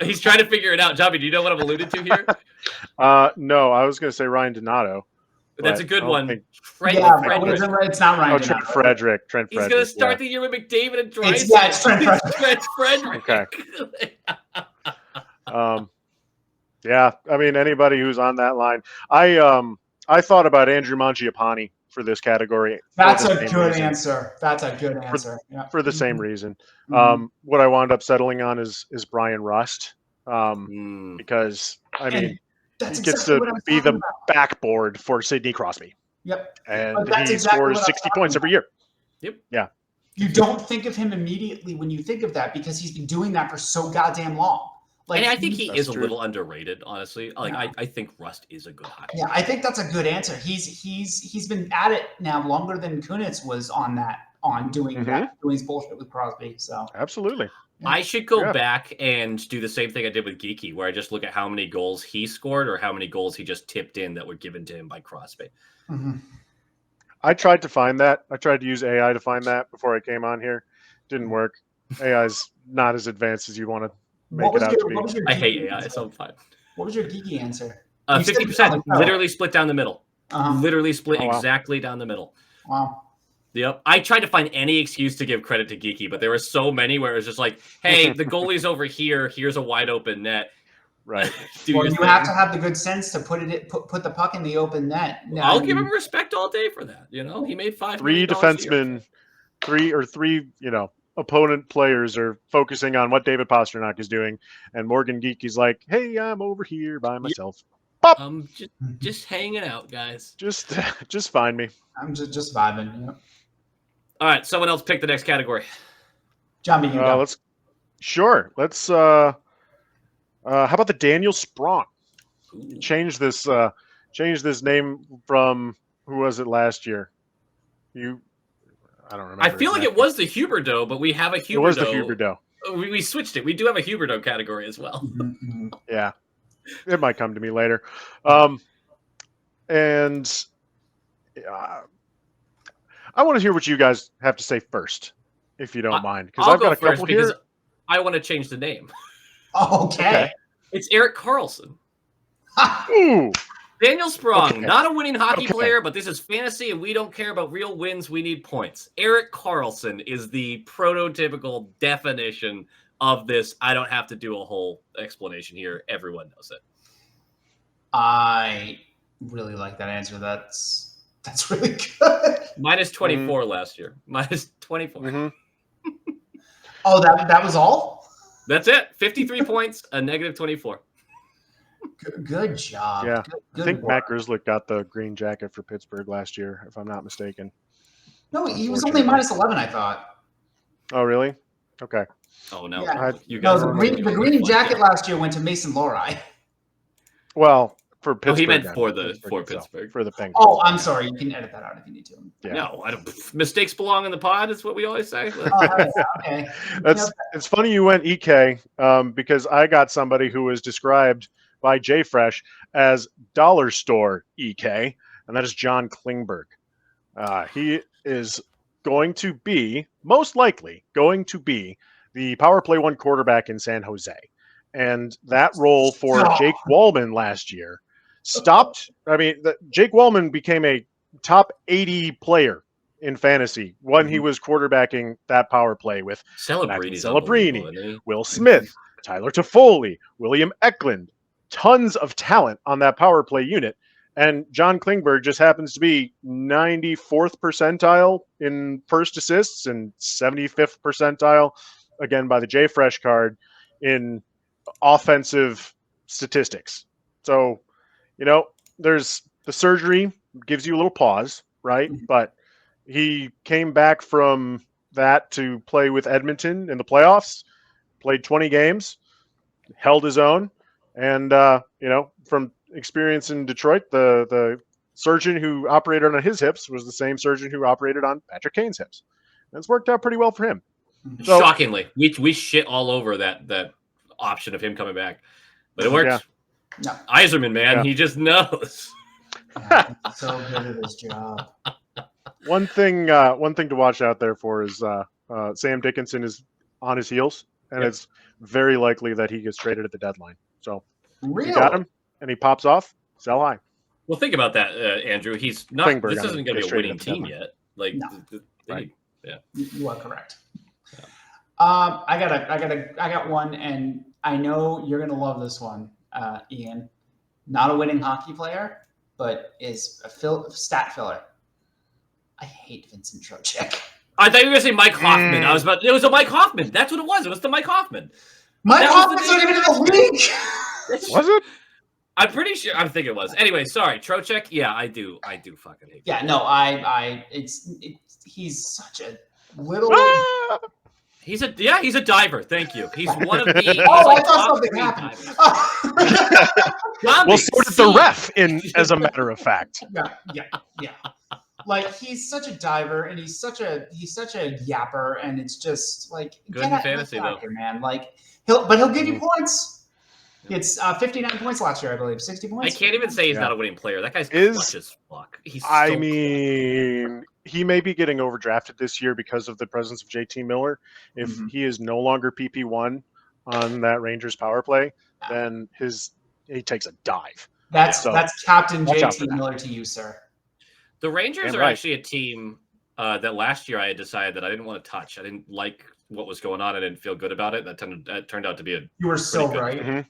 He's trying to figure it out. Jambi, do you know what I'm alluding to here? No, I was going to say Ryan Donato. That's a good one. It's not Ryan. Trent Frederick. He's going to start the year with McDavid and Draisaitl. It's Trent Frederick. Okay. Yeah, I mean anybody who's on that line. I thought about Andrew Mangiapane for this category. That's a good answer. That's a good answer. For the same reason. What I wound up settling on is Brian Rust. Because I mean he gets to be the backboard for Sidney Crosby. Yep. And he scores 60 points every year. Yep. Yeah. You don't think of him immediately when you think of that because he's been doing that for so goddamn long. Like, and I think he is true. a little underrated, honestly. Like I think Rust is a good hire. Yeah, I think that's a good answer. He's been at it now longer than Kunitz was on doing his bullshit with Crosby. So absolutely. I should go back and do the same thing I did with Geeky, where I just look at how many goals he scored or how many goals he just tipped in that were given to him by Crosby. I tried to find that. I tried to use AI to find that before I came on here. Didn't work. AI's not as advanced as you want to make it out to be. I hate AI, so I'm fine. What was your Geeky answer? 50%, literally split down the middle. Literally split wow. exactly down the middle. Wow. Yep. I tried to find any excuse to give credit to Geeky, but there were so many where it was just like, hey, the goalie's over here. Here's a wide open net. Right. Well, you have to have the good sense to put the puck in the open net. I'll give him respect all day for that. You know, he made three defensemen, three, opponent players are focusing on what David Pastrnak is doing, and Morgan Geeky's like, hey, I'm over here by myself. Pop! I'm just hanging out, guys. Just find me. I'm just vibing. Yeah. All right, someone else pick the next category. Jambi, you go. Let's how about the Daniel Sprong? Ooh. Change this name from, who was it last year? I don't remember. I feel like it was the Huberdeau, but we have a Huberdeau. It was the Huberdeau. We switched it. We do have a Huberdeau category as well. Mm-hmm. Yeah, it might come to me later. And I want to hear what you guys have to say first, if you don't mind, because I've got a couple here. I want to change the name. Okay. It's Erik Karlsson. Ooh. Daniel Sprong, Okay. not a winning hockey player, but this is fantasy, and we don't care about real wins. We need points. Erik Karlsson is the prototypical definition of this. I don't have to do a whole explanation here. Everyone knows it. I really like that answer. That's really good. Minus 24 last year. Minus 24. Mm-hmm. Oh, that was all? That's it. 53 points, a negative 24. Good job. Yeah. Good I think work. Matt Grzelcyk got the green jacket for Pittsburgh last year, if I'm not mistaken. No, he was only minus 11, I thought. Oh, really? Okay. Oh, no. Yeah. You No, guys the green jacket last year went to Mason Lohrei. Well, for Pittsburgh. he meant for Pittsburgh. Pittsburgh. For the Penguins. Oh, I'm sorry. You can edit that out if you need to. Yeah. No, I don't. Mistakes belong in the pod is what we always say. Okay. It's funny you went EK because I got somebody who was described by JFresh as dollar store EK, and that is John Klingberg. He is going to be, most likely, going to be the power play one quarterback in San Jose. And that role for Jake Wallman last year stopped. I mean, Jake Wallman became a top 80 player in fantasy when he was quarterbacking that power play with Celebrini, Will Smith, Tyler Toffoli, William Eklund, tons of talent on that power play unit. And John Klingberg just happens to be 94th percentile in first assists and 75th percentile, again, by the JFresh card, in offensive statistics. So, there's the surgery gives you a little pause, right? But he came back from that to play with Edmonton in the playoffs, played 20 games, held his own. And, from experience in Detroit, the surgeon who operated on his hips was the same surgeon who operated on Patrick Kane's hips. And it's worked out pretty well for him. So, shockingly, we shit all over that option of him coming back. But it works. No. Yzerman, man, he just knows. Yeah, he's so good at his job. One thing to watch out there for is Sam Dickinson is on his heels, and it's very likely that he gets traded at the deadline. So you got him, and he pops off, sell high. Well, think about that, Andrew. He's not. Klingberg, this isn't going to be a winning team yet. Like, right. Yeah, you are correct. Yeah. I got one, and I know you're gonna love this one, Ian. Not a winning hockey player, but is a stat filler. I hate Vincent Trocheck. I thought you were going to say Mike Hoffman. It was a Mike Hoffman. That's what it was. It was the Mike Hoffman. Mike Hoffman's not even in the league. Was it? I'm pretty sure. I think it was. Anyway, sorry, Trocheck. Yeah, I do fucking hate. Yeah, no, he's such a little. He's a diver. Thank you. He's one of the. I thought something happened. Well, so did the ref, as a matter of fact. Yeah. Like, he's such a diver, and he's such a yapper, and it's just like good in fantasy though, here, man. Like he'll give you points. It's 59 points last year, I believe. 60 points. I can't even say he's not a winning player. That guy's clutch as fuck. He may be getting overdrafted this year because of the presence of JT Miller. If he is no longer PP1 on that Rangers power play, then he takes a dive. That's Captain JT Miller to you, sir. The Rangers are actually a team that last year I had decided that I didn't want to touch. I didn't like what was going on. I didn't feel good about it. That turned out to be you were so right. Mm-hmm.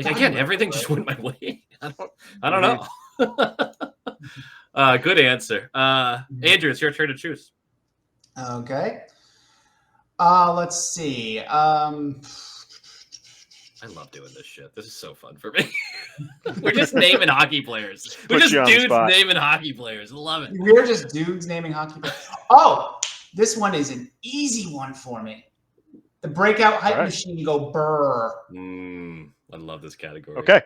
Again, everything just went my way. I don't know. Good answer. Andrew, it's your turn to choose. Okay. Let's see. I love doing this shit. This is so fun for me. We're just naming hockey players. We're just dudes naming hockey players. I love it. We're just dudes naming hockey players. Oh, this one is an easy one for me. The breakout hype All right. machine go burr. I love this category. Okay.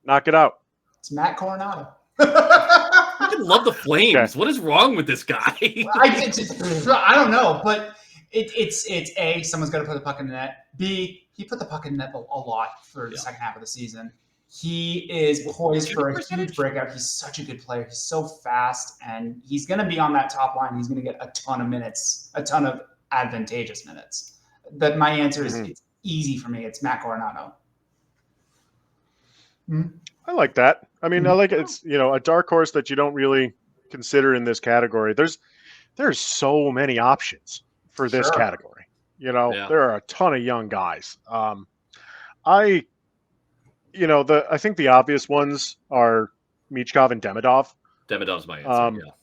Knock it out. It's Matt Coronado. I love the Flames. Okay. What is wrong with this guy? I don't know, but it's A, someone's got to put the puck in the net. B, he put the puck in the net a lot for the second half of the season. He is poised for a huge breakout. He's such a good player. He's so fast, and he's going to be on that top line. He's going to get a ton of minutes, a ton of advantageous minutes. But my answer is it's easy for me. It's Matt Coronado. I like that. I mean, I like it. It's, a dark horse that you don't really consider in this category. There's so many options for this category. There are a ton of young guys. I think the obvious ones are Michkov and Demidov. Demidov's my answer.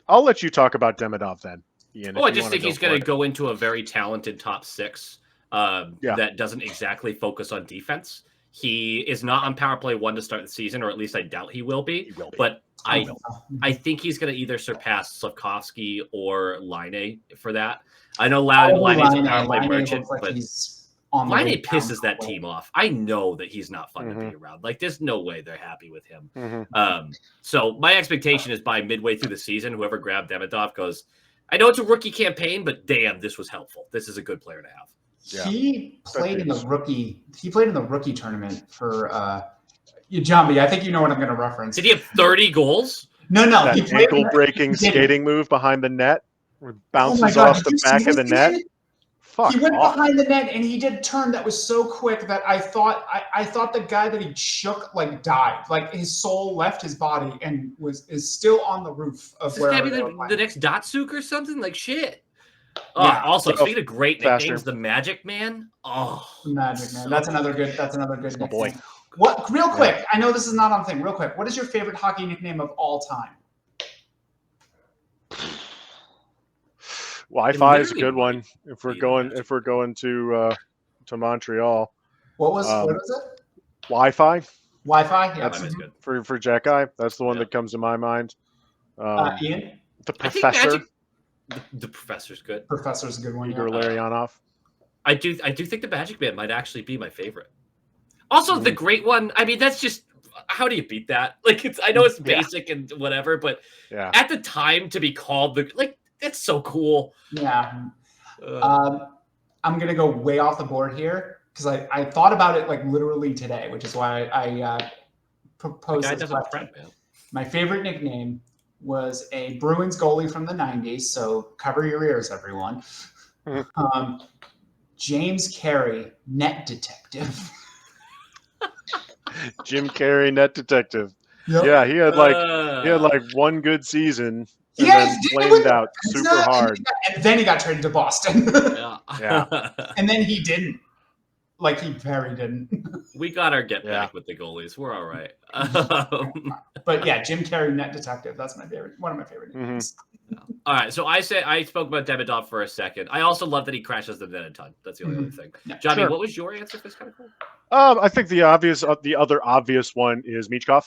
I'll let you talk about Demidov then, Ian. I just think he's going to go into a very talented top six that doesn't exactly focus on defense. He is not on power play 1 to start the season, or at least I doubt he will be. But I think he's going to either surpass Slavkovsky or Laine for that. I know Laine's a power play merchant, but Laine pisses that team off. I know that he's not fun to be around. Like, there's no way they're happy with him. So my expectation is by midway through the season, whoever grabbed Demidov goes, I know it's a rookie campaign, but damn, this was helpful. This is a good player to have. Yeah. He played in the rookie tournament for Jambi. I think you know what I'm going to reference. Did he have 30 goals? No. That ankle-breaking skating move behind the net, where it bounces off the back of the net. He went behind the net and he did a turn that was so quick that I thought the guy that he shook died. Like his soul left his body and is still on the roof of where. This guy be the next Datsuk or something? Like shit. Also, speaking of great nicknames, the Magic Man. Magic Man. That's another good nickname. Boy. What? Real quick. I know this is not on thing. Real quick. What is your favorite hockey nickname of all time? Wi-Fi is a good one. If we're going to Montreal. What was it? Wi-Fi. Wi-Fi. Yeah, that's good. For Jack Eye. That's the one that comes to my mind. Ian. The Professor. The Professor's good. Professor's a good one. Igor Larionov. I do think the Magic Man might actually be my favorite. Also, the great one. I mean, that's just how do you beat that? Like, I know it's basic and whatever, but at the time to be called that's so cool. Yeah. I'm gonna go way off the board here because I thought about it literally today, which is why I proposed this question. My favorite nickname was a Bruins goalie from the 90s, so cover your ears, everyone. James Carey, net detective. Jim Carey, net detective. Yep. Yeah, he had one good season and then flamed out super hard. And then he got traded to Boston. Yeah. And then he didn't. He very didn't. We got our get back with the goalies. We're all right. But yeah, Jim Carey, net detective. That's my favorite. One of my favorite names. All right. So I spoke about Demidov for a second. I also love that he crashes the net a ton. That's the only other thing. Yeah. Johnny, what was your answer for this kind of cool? I think the other obvious one is Michkov.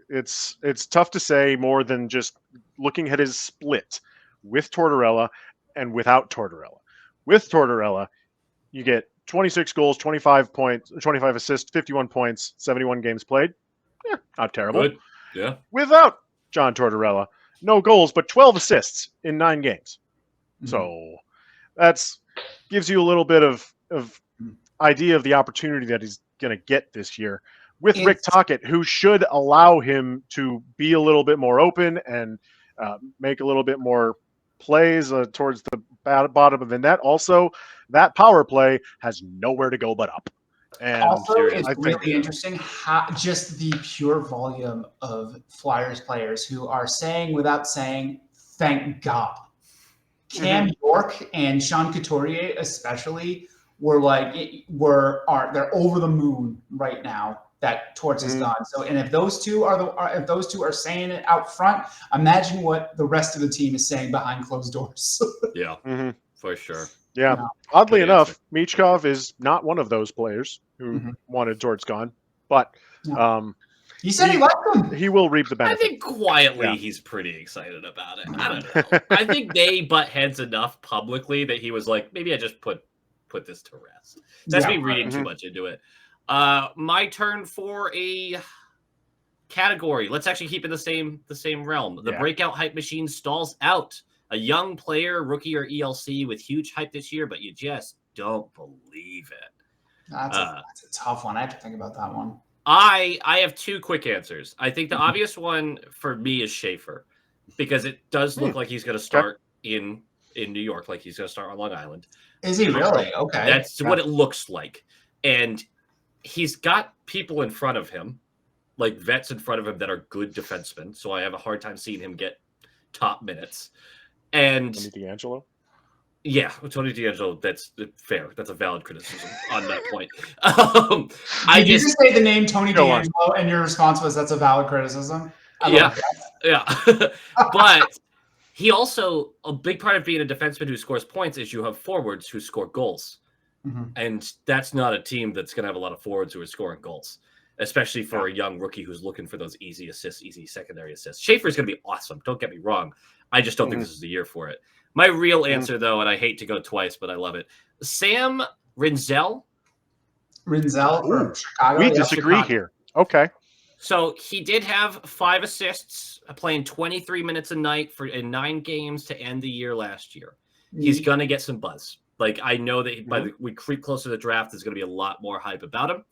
It's tough to say more than just looking at his split with Tortorella and without Tortorella. With Tortorella, you get 26 goals, 25 points, 25 assists, 51 points, 71 games played. Not terrible. Good. Yeah. Without John Tortorella, no goals, but 12 assists in 9 games. So that's gives you a little bit of idea of the opportunity that he's going to get this year with Rick Tocchet, who should allow him to be a little bit more open and make a little bit more plays towards the bottom of the net. Also, that power play has nowhere to go but up. And also, it's really interesting how just the pure volume of Flyers players who are saying without saying, "Thank God." Cam York and Sean Couturier, especially, they're over the moon right now that Torts is gone. So, and if those two are saying it out front, imagine what the rest of the team is saying behind closed doors. Yeah, for sure. Yeah. Oddly enough, Michkov is not one of those players who wanted Torts gone, but He said he liked them. He will reap the I benefit. think quietly Yeah. he's pretty excited about it. I don't know. I think they butt heads enough publicly that he was like, maybe I just put this to rest. That's me reading too much into it. My turn for a category. Let's actually keep in the same realm. The breakout hype machine stalls out. A young player, rookie or ELC, with huge hype this year, but you just don't believe it. That's a tough one. I have to think about that one. I have two quick answers. I think the obvious one for me is Schaefer, because it does look like he's going to start in New York, like he's going to start on Long Island. Is he really? Okay. That's what it looks like. And he's got people in front of him, like vets in front of him that are good defensemen. So I have a hard time seeing him get top minutes. And Tony DeAngelo? Yeah, Tony DeAngelo, that's fair. That's a valid criticism on that point. Did you just say the name Tony DeAngelo and your response was that's a valid criticism? Yeah. But he also, a big part of being a defenseman who scores points is you have forwards who score goals. And that's not a team that's going to have a lot of forwards who are scoring goals, especially for a young rookie who's looking for those easy assists, easy secondary assists. Schaefer's going to be awesome. Don't get me wrong. I just don't think this is the year for it. My real answer, though, and I hate to go twice, but I love it. Sam Rinzel. From Chicago. We disagree here. Okay. So he did have 5 assists, playing 23 minutes a night in 9 games to end the year last year. He's going to get some buzz. Like, I know that we creep closer to the draft, there's going to be a lot more hype about him.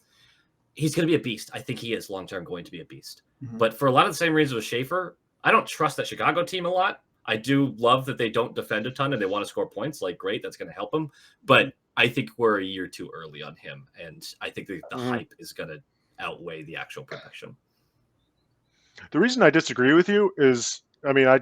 He's going to be a beast. I think he is long-term going to be a beast. But for a lot of the same reasons with Schaefer, I don't trust that Chicago team a lot. I do love that they don't defend a ton and they want to score points. Like, great, that's going to help him. But I think we're a year too early on him. And I think the hype is going to outweigh the actual production. The reason I disagree with you is, I mean, I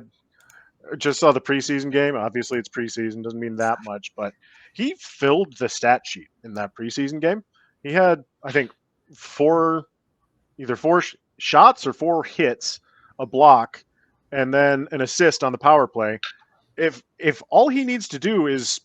just saw the preseason game. Obviously, it's preseason, doesn't mean that much. But he filled the stat sheet in that preseason game. He had, I think, 4 shots or 4 hits, a block, and then an assist on the power play. If all he needs to do is,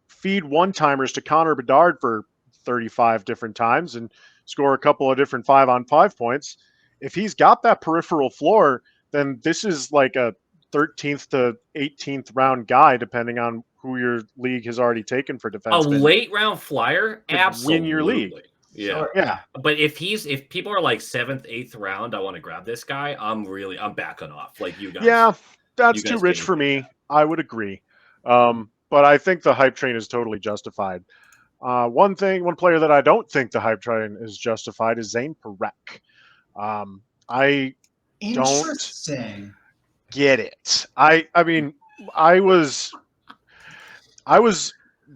feed one-timers to Connor Bedard for 35 different times and score a couple of different 5-on-5 points, if he's got that peripheral floor, then this is like a 13th to 18th round guy, depending on who your league has already taken for defensemen. A late round flyer, absolutely. Win your league. Yeah. Sure, yeah. But if people are like 7th, 8th round, I want to grab this guy, I'm backing off. Like you guys. Yeah, that's too rich for me. I would agree. But I think the hype train is totally justified. One player that I don't think the hype train is justified is Zane Parekh. I don't get it. I mean, I was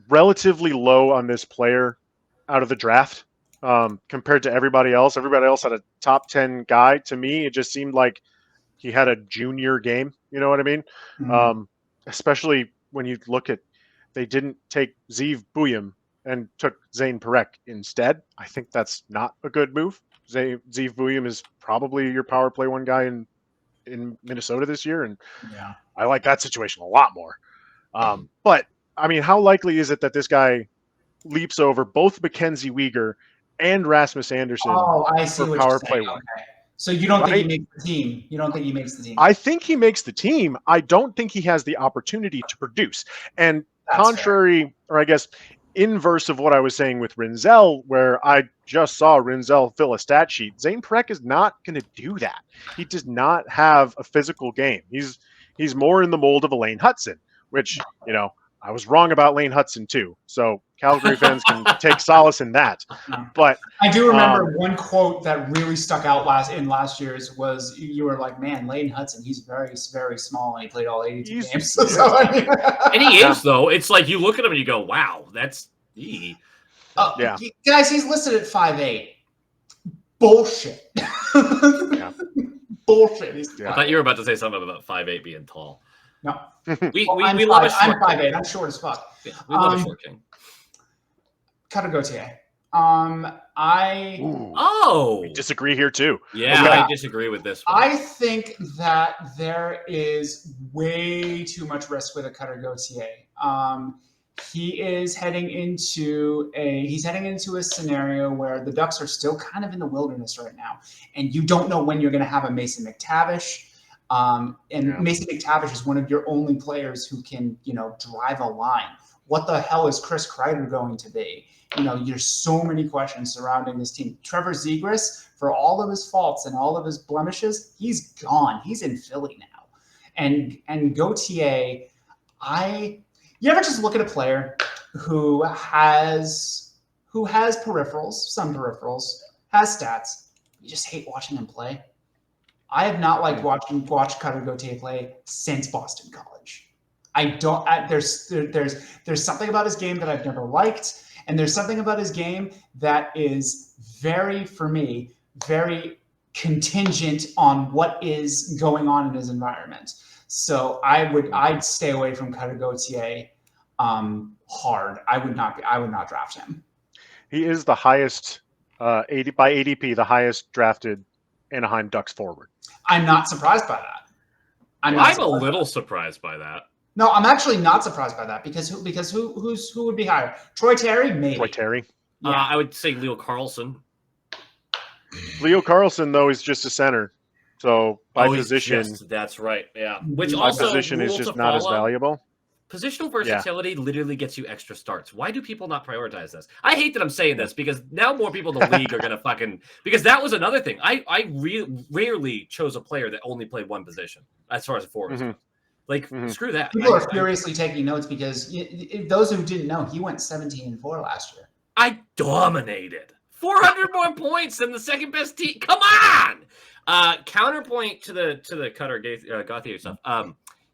relatively low on this player out of the draft. Compared to everybody else. Everybody else had a top 10 guy. To me, it just seemed like he had a junior game. You know what I mean? Especially when you look at, they didn't take Zeev Buium and took Zane Parekh instead. I think that's not a good move. Zeev Buium is probably your power play 1 guy in Minnesota this year. And I like that situation a lot more. But I mean, how likely is it that this guy leaps over both Mackenzie Weegar and Rasmus Anderson for power play 1? Okay. So you don't think he makes the team? You don't think he makes the team? I think he makes the team. I don't think he has the opportunity to produce. And or I guess inverse of what I was saying with Rinzel, where I just saw Rinzel fill a stat sheet, Zane Parekh is not going to do that. He does not have a physical game. He's more in the mold of a Lane Hudson, which, I was wrong about Lane Hudson too. So Calgary fans can take solace in that. But I do remember one quote that really stuck out last year's was you were like, "Man, Lane Hudson, he's very, very small, and he played all 82 games." And he is though. It's like you look at him and you go, "Wow, that's guys, he's listed at 5'8". Bullshit. Bullshit. I thought you were about to say something about 5'8" being tall. No. We love a short. I'm 5'8". I'm short as fuck. Yeah, we love a short king. Cutter Gauthier. We disagree here too. Yeah, okay. I disagree with this one. I think that there is way too much risk with a Cutter Gauthier. he's heading into a scenario where the Ducks are still kind of in the wilderness right now, and you don't know when you're going to have a Mason McTavish. Mason McTavish is one of your only players who can, drive a line. What the hell is Chris Kreider going to be? There's so many questions surrounding this team. Trevor Zegras, for all of his faults and all of his blemishes, he's gone. He's in Philly now. And Gauthier, you ever just look at a player who has peripherals, some peripherals, has stats, you just hate watching him play? I have not liked watch Cutter Gauthier play since Boston College. There's something about his game that I've never liked, and there's something about his game that is very contingent on what is going on in his environment. So I'd stay away from Cutter Gauthier hard. I would not draft him. He is the highest by ADP, the highest drafted Anaheim Ducks forward. I'm not surprised by that. I'm a little surprised by that. No, I'm actually not surprised by that because who would be higher? Troy Terry, maybe. Troy Terry. Yeah. I would say Leo Carlsson. Leo Carlsson, though, is just a center. So by position, that's right. Yeah, which by also position is just not as valuable. Positional versatility literally gets you extra starts. Why do people not prioritize this? I hate that I'm saying this because now more people in the league are gonna because that was another thing. I rarely chose a player that only played one position as far as a forward. Screw that. People are furiously taking notes because those who didn't know, he went 17-4 last year. I dominated 400 more points than the second best team. Come on. Counterpoint to the Cutter Gauthier stuff.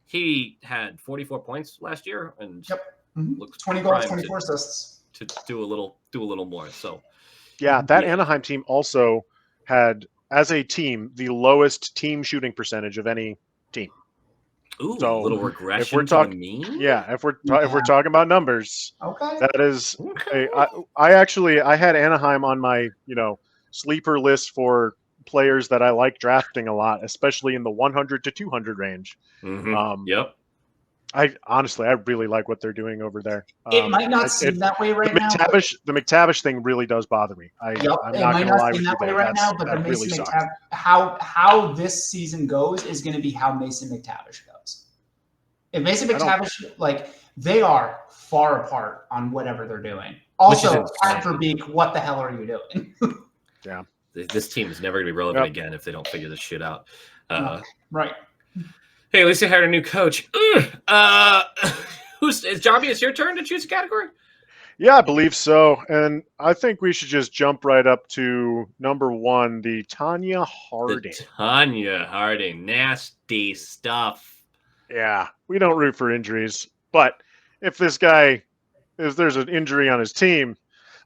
He had 44 points last year, and looks 20 goals, 24 assists. To do a little more. So, that Anaheim team also had, as a team, the lowest team shooting percentage of any team. Ooh, so a little regression. If we're talking, if we're talking about numbers, that is. Okay. I had Anaheim on my sleeper list for players that I like drafting a lot, especially in the 100 to 200 range. Yep. I honestly, I really like what they're doing over there. It might not seem that way right now. The McTavish thing really does bother me. I'm not going to lie with you. That way right now, but the Mason really McTavish, how this season goes is going to be how Mason McTavish goes. If Mason McTavish, they are far apart on whatever they're doing. Also, Pat Verbeek, what the hell are you doing? Yeah. This team is never going to be relevant again if they don't figure this shit out. Right. Hey, at least they hired a new coach. Is Jambi? It's your turn to choose a category? Yeah, I believe so. And I think we should just jump right up to number one, the Tanya Harding. Tanya Harding. Nasty stuff. Yeah, we don't root for injuries. But if there's an injury on his team,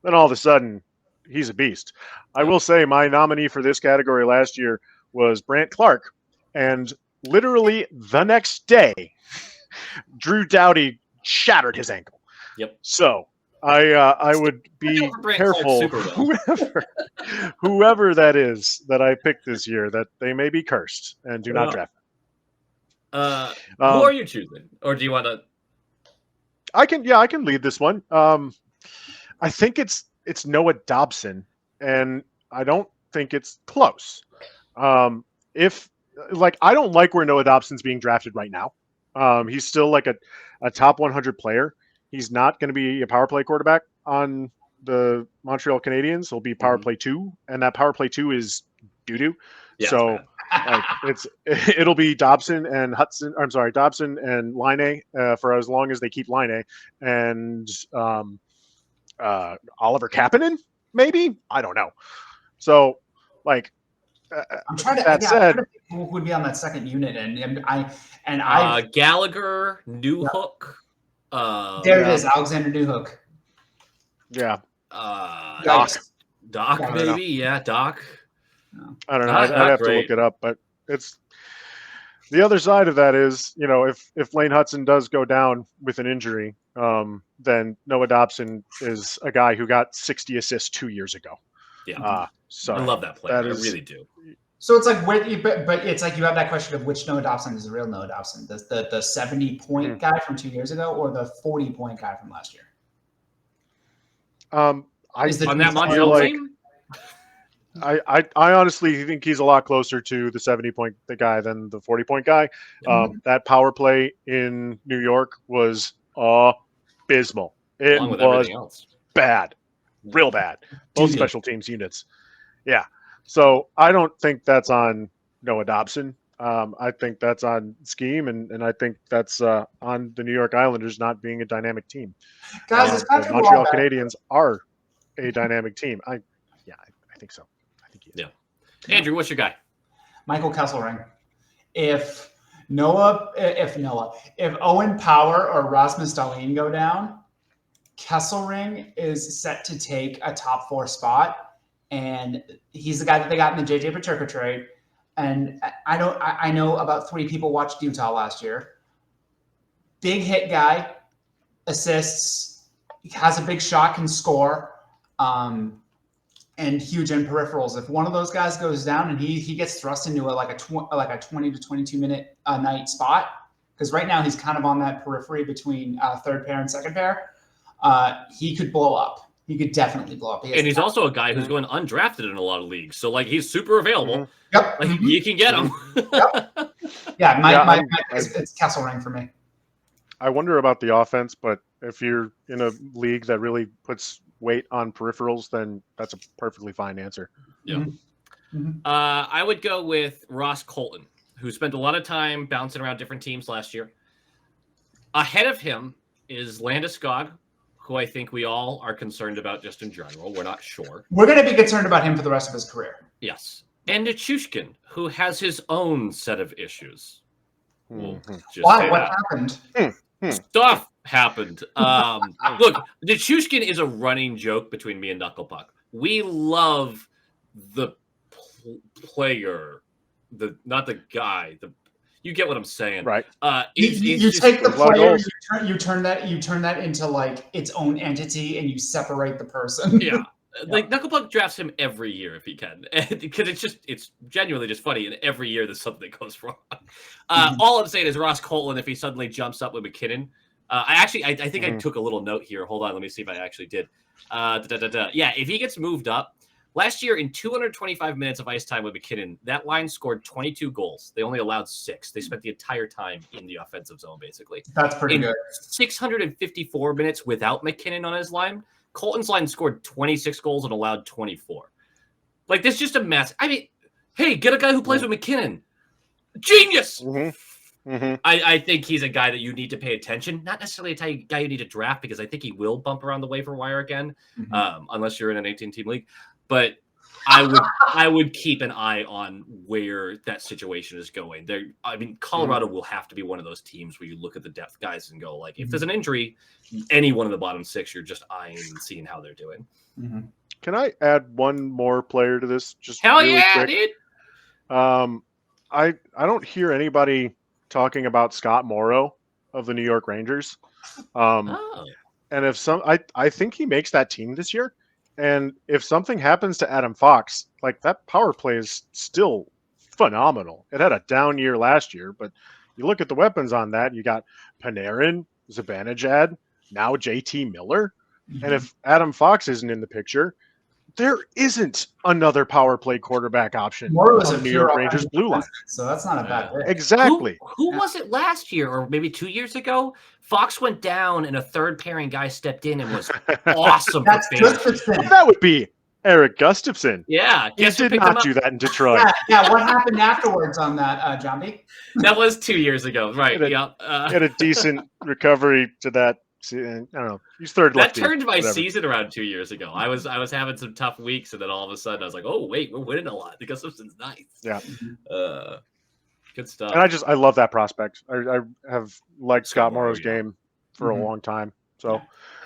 then all of a sudden he's a beast. I will say my nominee for this category last year was Brant Clark. And literally the next day, Drew Doughty shattered his ankle. Yep. So I would be careful, whoever that is that I picked this year, that they may be cursed and do not draft them. Who are you choosing, or do you want to? I can lead this one. I think it's Noah Dobson, and I don't think it's close. I don't like where Noah Dobson's being drafted right now. He's still like a top 100 player. He's not going to be a power play quarterback on the Montreal Canadiens. He'll be power play 2, and that power play 2 is doo-doo. Yeah, so it'll be Dobson and Dobson and Laine for as long as they keep Laine, and Oliver Kapanen, maybe? I don't know. So I'm trying to who would be on that second unit, and I Gallagher, Newhook. There it is, Alexander Newhook. Yeah. Doc, maybe. Yeah, Doc. No. I don't know. I'd have to look it up, but it's the other side of that is, if Lane Hudson does go down with an injury, then Noah Dobson is a guy who got 60 assists 2 years ago. Yeah. So I love that player. I really do. So it's like, but it's like you have that question of which Noah Dobson is the real Noah Dobson, the 70-point guy from 2 years ago or the 40-point guy from last year? I On that feel Montreal like team? I honestly think he's a lot closer to the 70-point guy than the 40-point guy. That power play in New York was abysmal. It Along with was everything else. bad, real bad. Both Dude. special teams units. Yeah. So I don't think that's on Noah Dobson. I think that's on scheme, and I think that's on the New York Islanders not being a dynamic team. Guys, is The Patrick Montreal Roy back? Canadiens are a dynamic team. I think so. I think he is. Yeah. Andrew, what's your guy? Michael Kesselring. If Owen Power or Rasmus Dahlin go down, Kesselring is set to take a top 4 spot, and he's the guy that they got in the JJ Peterka trade. And I know about 3 people watched Utah last year. Big hit guy, assists, has a big shot, can score, and huge in peripherals. If one of those guys goes down and he gets thrust into a 20 to 22 minute a night spot, because right now he's kind of on that periphery between third pair and second pair, he could blow up. He could definitely blow up. And he's also a guy who's going undrafted in a lot of leagues. So, like, he's super available. Yep. Like, you can get him. Yep. Yeah, it's Kesselring for me. I wonder about the offense, but if you're in a league that really puts weight on peripherals, then that's a perfectly fine answer. Yeah. I would go with Ross Colton, who spent a lot of time bouncing around different teams last year. Ahead of him is Landeskog, who I think we all are concerned about just in general. We're not sure. We're going to be concerned about him for the rest of his career. Yes. And Nichushkin, who has his own set of issues. Why? What happened? Stuff happened. Look, Nichushkin is a running joke between me and Knucklepuck. We love the player, not the guy. You get what I'm saying, right? You take the player, you turn that into like its own entity, and you separate the person. Yeah. Like Knucklepuck drafts him every year if he can, because it's genuinely just funny. And every year there's something that goes wrong. All I'm saying is Ross Colton, if he suddenly jumps up with McKinnon, I think I took a little note here. Hold on, let me see if I actually did. Yeah, if he gets moved up, last year in 225 minutes of ice time with McKinnon, that line scored 22 goals. They only allowed 6. They spent the entire time in the offensive zone, basically. That's pretty good. 654 minutes without McKinnon on his line, Colton's line scored 26 goals and allowed 24. Like, this is just a mess. I mean, hey, get a guy who plays with McKinnon. Genius! I think he's a guy that you need to pay attention. Not necessarily a guy you need to draft, because I think he will bump around the waiver wire again, unless you're in an 18-team league. But I would keep an eye on where that situation is going. Colorado will have to be one of those teams where you look at the depth guys and go, like, if there's an injury, any one of the bottom 6, you're just eyeing and seeing how they're doing. Can I add one more player to this? Just hell really yeah, quick? dude. I don't hear anybody talking about Scott Morrow of the New York Rangers. And if I think he makes that team this year. And if something happens to Adam Fox, like, that power play is still phenomenal. It had a down year last year, but you look at the weapons on that, you got Panarin, Zibanejad, now JT Miller. And if Adam Fox isn't in the picture, there isn't another power play quarterback option on New York Rangers blue line. So that's not a bad pick. Exactly. Who was it last year, or maybe 2 years ago? Fox went down and a third pairing guy stepped in and was awesome. That would be Eric Gustafson. Yeah. He did not do that in Detroit. Yeah. What happened afterwards on that, Jambi? That was 2 years ago. Right. He had a decent recovery to that. I don't know. He's third lefty. That turned my season around 2 years ago. I was having some tough weeks, and then all of a sudden I was like, oh wait, we're winning a lot. The Gustafson's nice. Yeah. Good stuff. And I love that prospect. I have liked Scott Morrow's game for a long time. So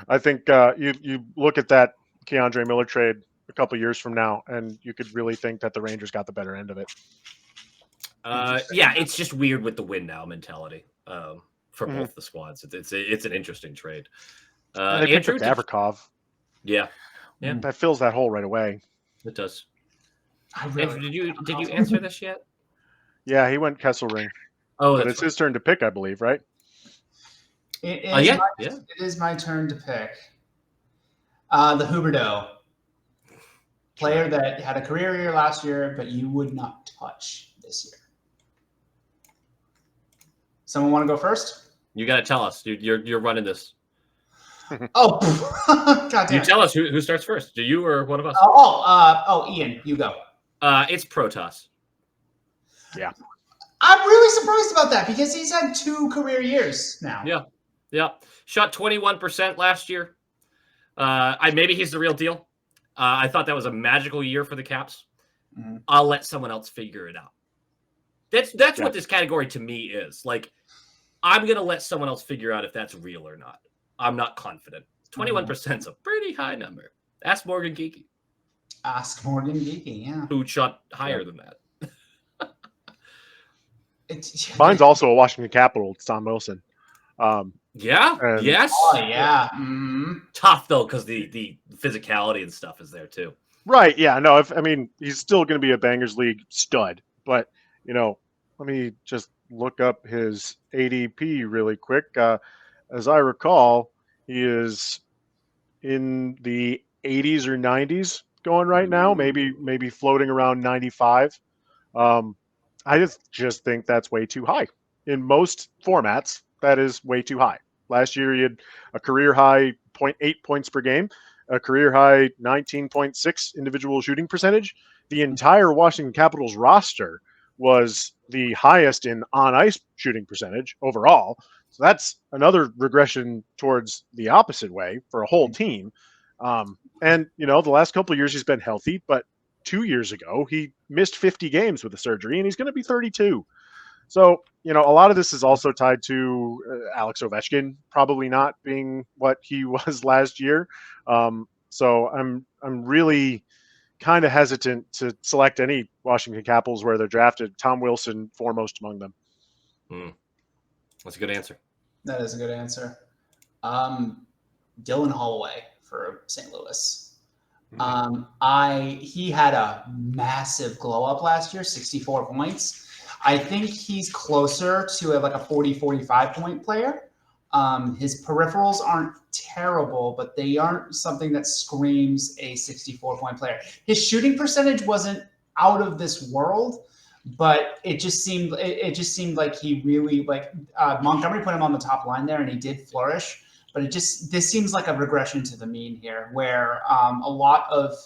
I think you look at that Keandre Miller trade a couple years from now, and you could really think that the Rangers got the better end of it. Yeah, it's just weird with the win now mentality. For both the squads, it's an interesting trade. They picked up Gavrikov. Yeah, that fills that hole right away. It does. Andrew, did you answer this yet? Yeah, he went Kesselring. Oh, But that's it's his turn to pick, I believe, right? yeah. It is my turn to pick. The Huberdeau. Player that had a career year last year, but you would not touch this year. Someone want to go first? You got to tell us. You're running this. Oh, God damn You it. tell us who starts first. Do you or one of us? Ian, you go. It's Protoss. Yeah. I'm really surprised about that because he's had 2 career years now. Yeah. Shot 21% last year. Maybe he's the real deal. I thought that was a magical year for the Caps. Mm-hmm. I'll let someone else figure it out. That's what this category to me is. Like, I'm going to let someone else figure out if that's real or not. I'm not confident. 21% is a pretty high number. Ask Morgan Geeky. Ask Morgan Geeky, yeah. Who shot higher than that. Mine's also a Washington Capital. It's Tom Wilson. Yes. Oh, yeah. Mm-hmm. Tough, though, because the physicality and stuff is there, too. Right, yeah. No, he's still going to be a Bangers League stud. But, let me just look up his ADP really quick. As I recall, he is in the 80s or 90s going right now, maybe floating around 95. I just think that's way too high. In most formats, that is way too high. Last year, he had a career high 0.8 points per game, a career high 19.6 individual shooting percentage. The entire Washington Capitals roster was the highest in on-ice shooting percentage overall. So that's another regression towards the opposite way for a whole team. And, the last couple of years he's been healthy, but 2 years ago he missed 50 games with a surgery and he's going to be 32. So, a lot of this is also tied to Alex Ovechkin probably not being what he was last year. So I'm really kind of hesitant to select any Washington Capitals where they're drafted. Tom Wilson foremost among them. That's a good answer. That is a good answer. Dylan Holloway for St. Louis. He had a massive glow up last year, 64 points. I think he's closer to a 40, 45 point player. His peripherals aren't terrible, but they aren't something that screams a 64 point player. His shooting percentage wasn't out of this world, but it just seemed like he really Montgomery put him on the top line there and he did flourish. But this seems like a regression to the mean here, where a lot of,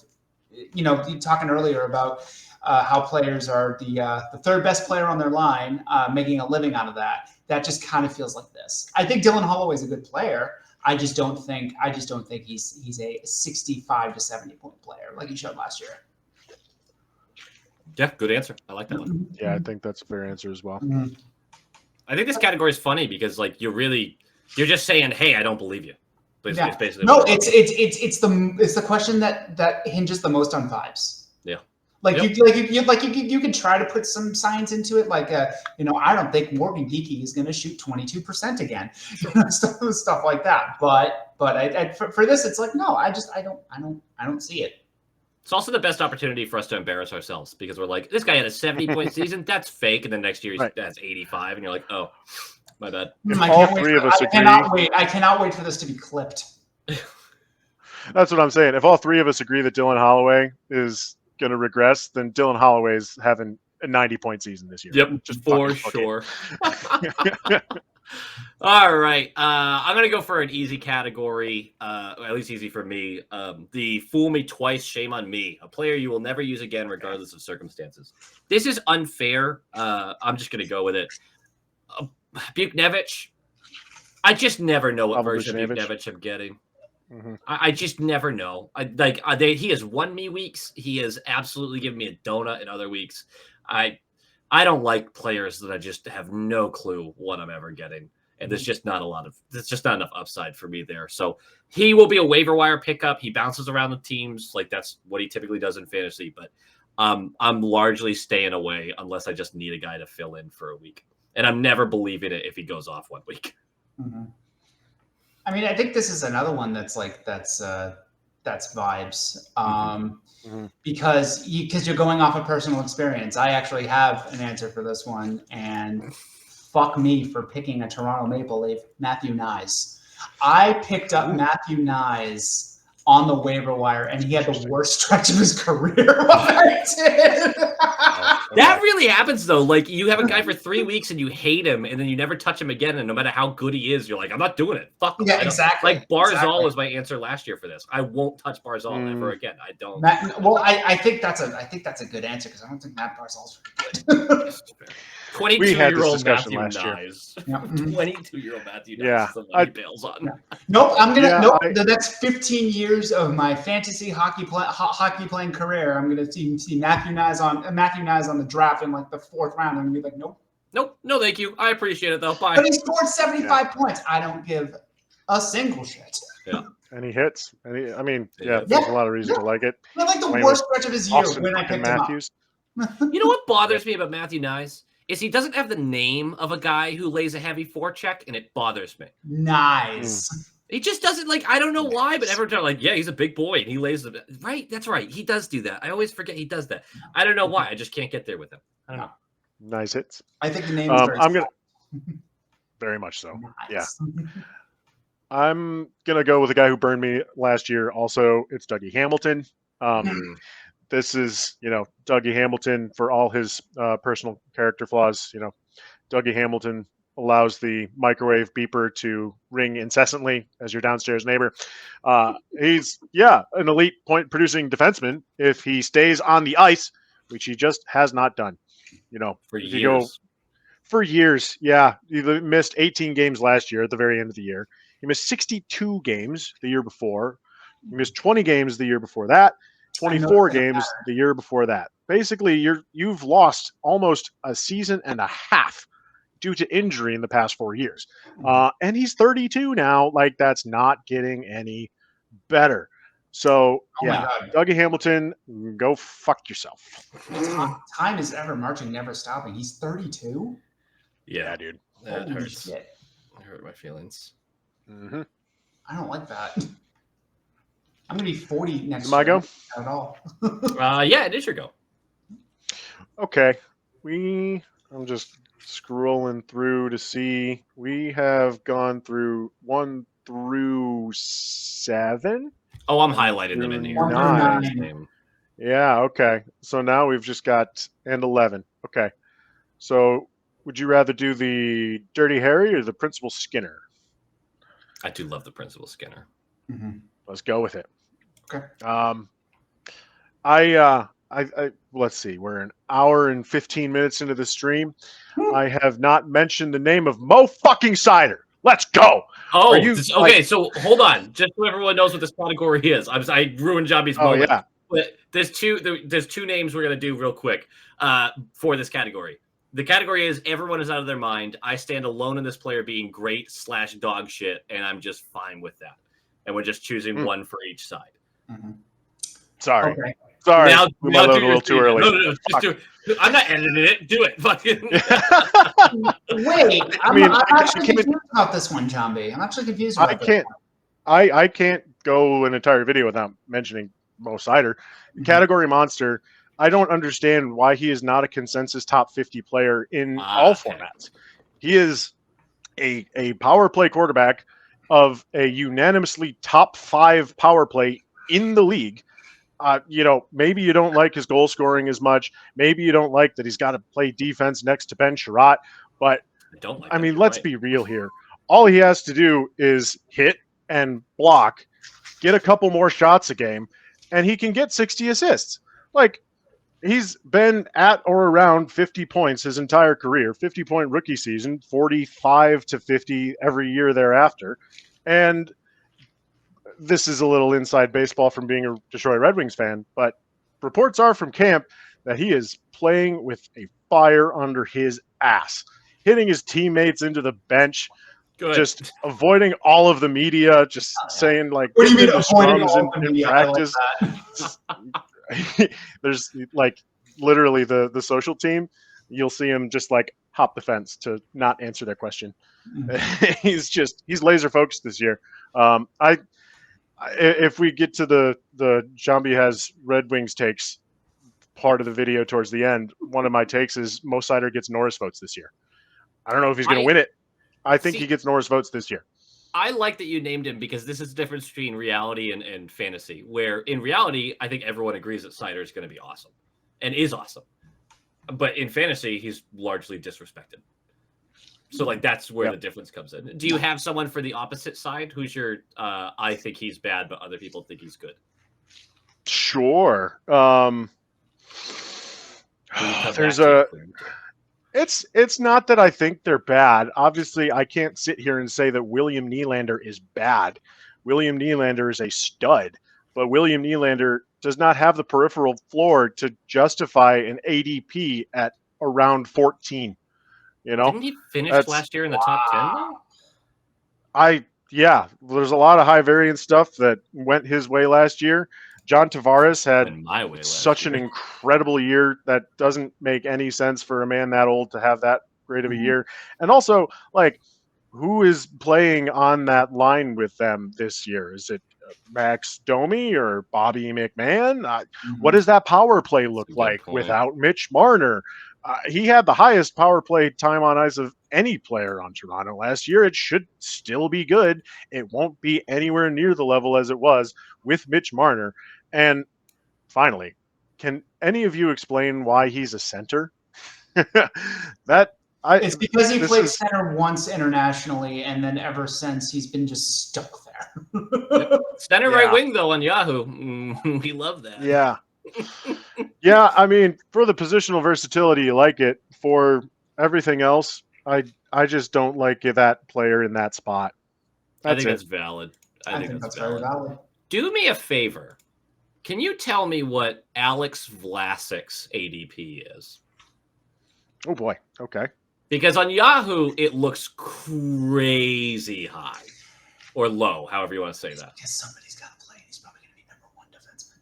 you talking earlier about how players are the third best player on their line, making a living out of that. That just kind of feels like this. I think Dylan Holloway is a good player. I just don't think he's a 65 to 70 point player like he showed last year. Yeah, good answer. I like that one. Yeah, I think that's a fair answer as well. Mm-hmm. I think this category is funny because you're just saying, hey, I don't believe you. But Yeah. it's basically it's the question that hinges the most on vibes. Yeah. You could try to put some science into it, I don't think Morgan Geeky is going to shoot 22% again, stuff like that. But for this, it's like no, I don't see it. It's also the best opportunity for us to embarrass ourselves because we're like, this guy had a 70-point season, that's fake, and then next year he has 85, and you're like, oh, my bad. I cannot wait for this to be clipped. That's what I'm saying. If all three of us agree that Dylan Holloway is going to regress, then Dylan Holloway's having a 90-point season this year. Yep, just for sure. All right. I'm going to go for an easy category, at least easy for me. The fool me twice, shame on me. A player you will never use again, regardless of circumstances. This is unfair. I'm just going to go with it. Buchnevich. I just never know what version of Buchnevich I'm getting. Mm-hmm. I just never know. He has won me weeks. He has absolutely given me a donut in other weeks. I don't like players that I just have no clue what I'm ever getting. And there's just not enough upside for me there. So he will be a waiver wire pickup. He bounces around the teams. That's what he typically does in fantasy. But I'm largely staying away unless I just need a guy to fill in for a week. And I'm never believing it if he goes off 1 week. Mm-hmm. I mean, I think this is another one that's that's vibes. Mhm. Because you're going off of personal experience. I actually have an answer for this one, and fuck me for picking a Toronto Maple Leaf, Matthew Nyes. I picked up Matthew Nyes on the waiver wire, and he had the worst stretch of his career. I did. That really happens though. Like you have a guy for 3 weeks and you hate him, and then you never touch him again. And no matter how good he is, you're like, I'm not doing it. Fuck him. Yeah, exactly. Like Barzal exactly. was my answer last year for this. I won't touch Barzal ever again. I don't. I think that's a good answer because I don't think Matt Barzal's very good. 22-year-old Matthew last year. Nyes. Yeah. 22-year-old Matthew Nyes Yeah, is the one he bails on. Nope, I'm gonna. Yeah, the next 15 years of my fantasy hockey playing career, I'm gonna see Matthew Nyes on the draft in like the 4th round. I'm gonna be like, nope. Nope, no, thank you. I appreciate it though. Bye. But he scored 75 points. I don't give a single shit. And he hits. And I mean, there's a lot of reason to like it. He had like the worst stretch of his year when I picked Matthews. him up. You know what bothers me about Matthew Nyes? Is he doesn't have the name of a guy who lays a heavy forecheck, and it bothers me. Nice. He just doesn't like. I don't know why, but every time, like, yeah, he's a big boy and he lays the right. That's right. He does do that. I always forget he does that. I don't know why. I just can't get there with him. I don't know. Nice hits. I think the name is very much so. Nice. Yeah. I'm gonna go with a guy who burned me last year. Also, it's Dougie Hamilton. This is, Dougie Hamilton for all his personal character flaws. Dougie Hamilton allows the microwave beeper to ring incessantly as your downstairs neighbor. He's, an elite point producing defenseman if he stays on the ice, which he just has not done. For years. For years, yeah. He missed 18 games last year at the very end of the year. He missed 62 games the year before. He missed 20 games the year before that. 24 games the year before that. Basically, you've lost almost a season and a half due to injury in the past 4 years. And he's 32 now. Like, that's not getting any better. So, Dougie Hamilton, go fuck yourself. Time is ever marching, never stopping. He's 32? Yeah, dude. That Holy hurts. shit. It hurt my feelings. Mm-hmm. I don't like that. I'm going to be 40 next year. My go? Not at all. Yeah, it is your go. Okay. I'm just scrolling through to see. We have gone through 1 through 7. Oh, I'm highlighting them in here. 9. Yeah, okay. So now we've just got 11. Okay. So would you rather do the Dirty Harry or the Principal Skinner? I do love the Principal Skinner. Mm-hmm. Let's go with it. Okay. I let's see. We're an hour and 15 minutes into the stream. I have not mentioned the name of Mo fucking Cider. Let's go. Oh, okay. So hold on, just so everyone knows what this category is. I ruined Jambi's moment. Yeah. But there's two names we're gonna do real quick for this category. The category is everyone is out of their mind. I stand alone in this player being great / dog shit, and I'm just fine with that. And we're just choosing one for each side. Mm-hmm. Sorry. Okay. Sorry. Now we might load a little too early. No. Just do it. I'm not editing it. Do it. Fucking. Wait. I'm actually confused about this one, Jambi. I'm actually confused about this one. I can't go an entire video without mentioning Mo Cider. Category monster. I don't understand why he is not a consensus top 50 player in all formats. He is a power play quarterback of a unanimously top 5 power play in the league. Maybe you don't like his goal scoring as much. Maybe you don't like that he's got to play defense next to Ben Sherratt. But I mean, let's be real here. All he has to do is hit and block, get a couple more shots a game, and he can get 60 assists. Like, he's been at or around 50 points his entire career, 50-point rookie season, 45 to 50 every year thereafter. And this is a little inside baseball from being a Detroit Red Wings fan, but reports are from camp that he is playing with a fire under his ass, hitting his teammates into the bench, just avoiding all of the media, just saying, like, what do you mean avoiding all in practice? There's like literally the social team. You'll see him just like hop the fence to not answer their question. Mm-hmm. He's laser focused this year. if we get to the Jambi has Red Wings takes part of the video towards the end, one of my takes is Mo Sider gets Norris votes this year. I don't know if he's going to win it. I think he gets Norris votes this year. I like that you named him because this is the difference between reality and fantasy, where in reality, I think everyone agrees that Sider is going to be awesome and is awesome. But in fantasy, he's largely disrespected. So, like, that's where the difference comes in. Do you have someone for the opposite side? Who's your, I think he's bad, but other people think he's good? Sure. There's it's not that I think they're bad. Obviously, I can't sit here and say that William Nylander is bad. William Nylander is a stud, but William Nylander does not have the peripheral floor to justify an ADP at around 14. You know, didn't he finish last year in the top 10 though? There's a lot of high variance stuff that went his way last year. John Tavares had such an incredible year that doesn't make any sense for a man that old to have that great of a year. And also, like, who is playing on that line with them this year? Is it Max Domi or Bobby McMahon? What does that power play look like without Mitch Marner? He had the highest power play time on ice of any player on Toronto last year. It should still be good. It won't be anywhere near the level as it was with Mitch Marner. And finally, can any of you explain why he's a center? It's because he played center once internationally, and then ever since he's been just stuck there. Center right wing though on Yahoo. We love that. Yeah. Yeah, I mean, for the positional versatility, you like it. For everything else, I just don't like that player in that spot. I think that's valid. I think that's very valid. Do me a favor. Can you tell me what Alex Vlasic's ADP is? Oh boy. Okay. Because on Yahoo, it looks crazy high or low, however you want to say that. Because somebody's got to play, and he's probably going to be number one defenseman.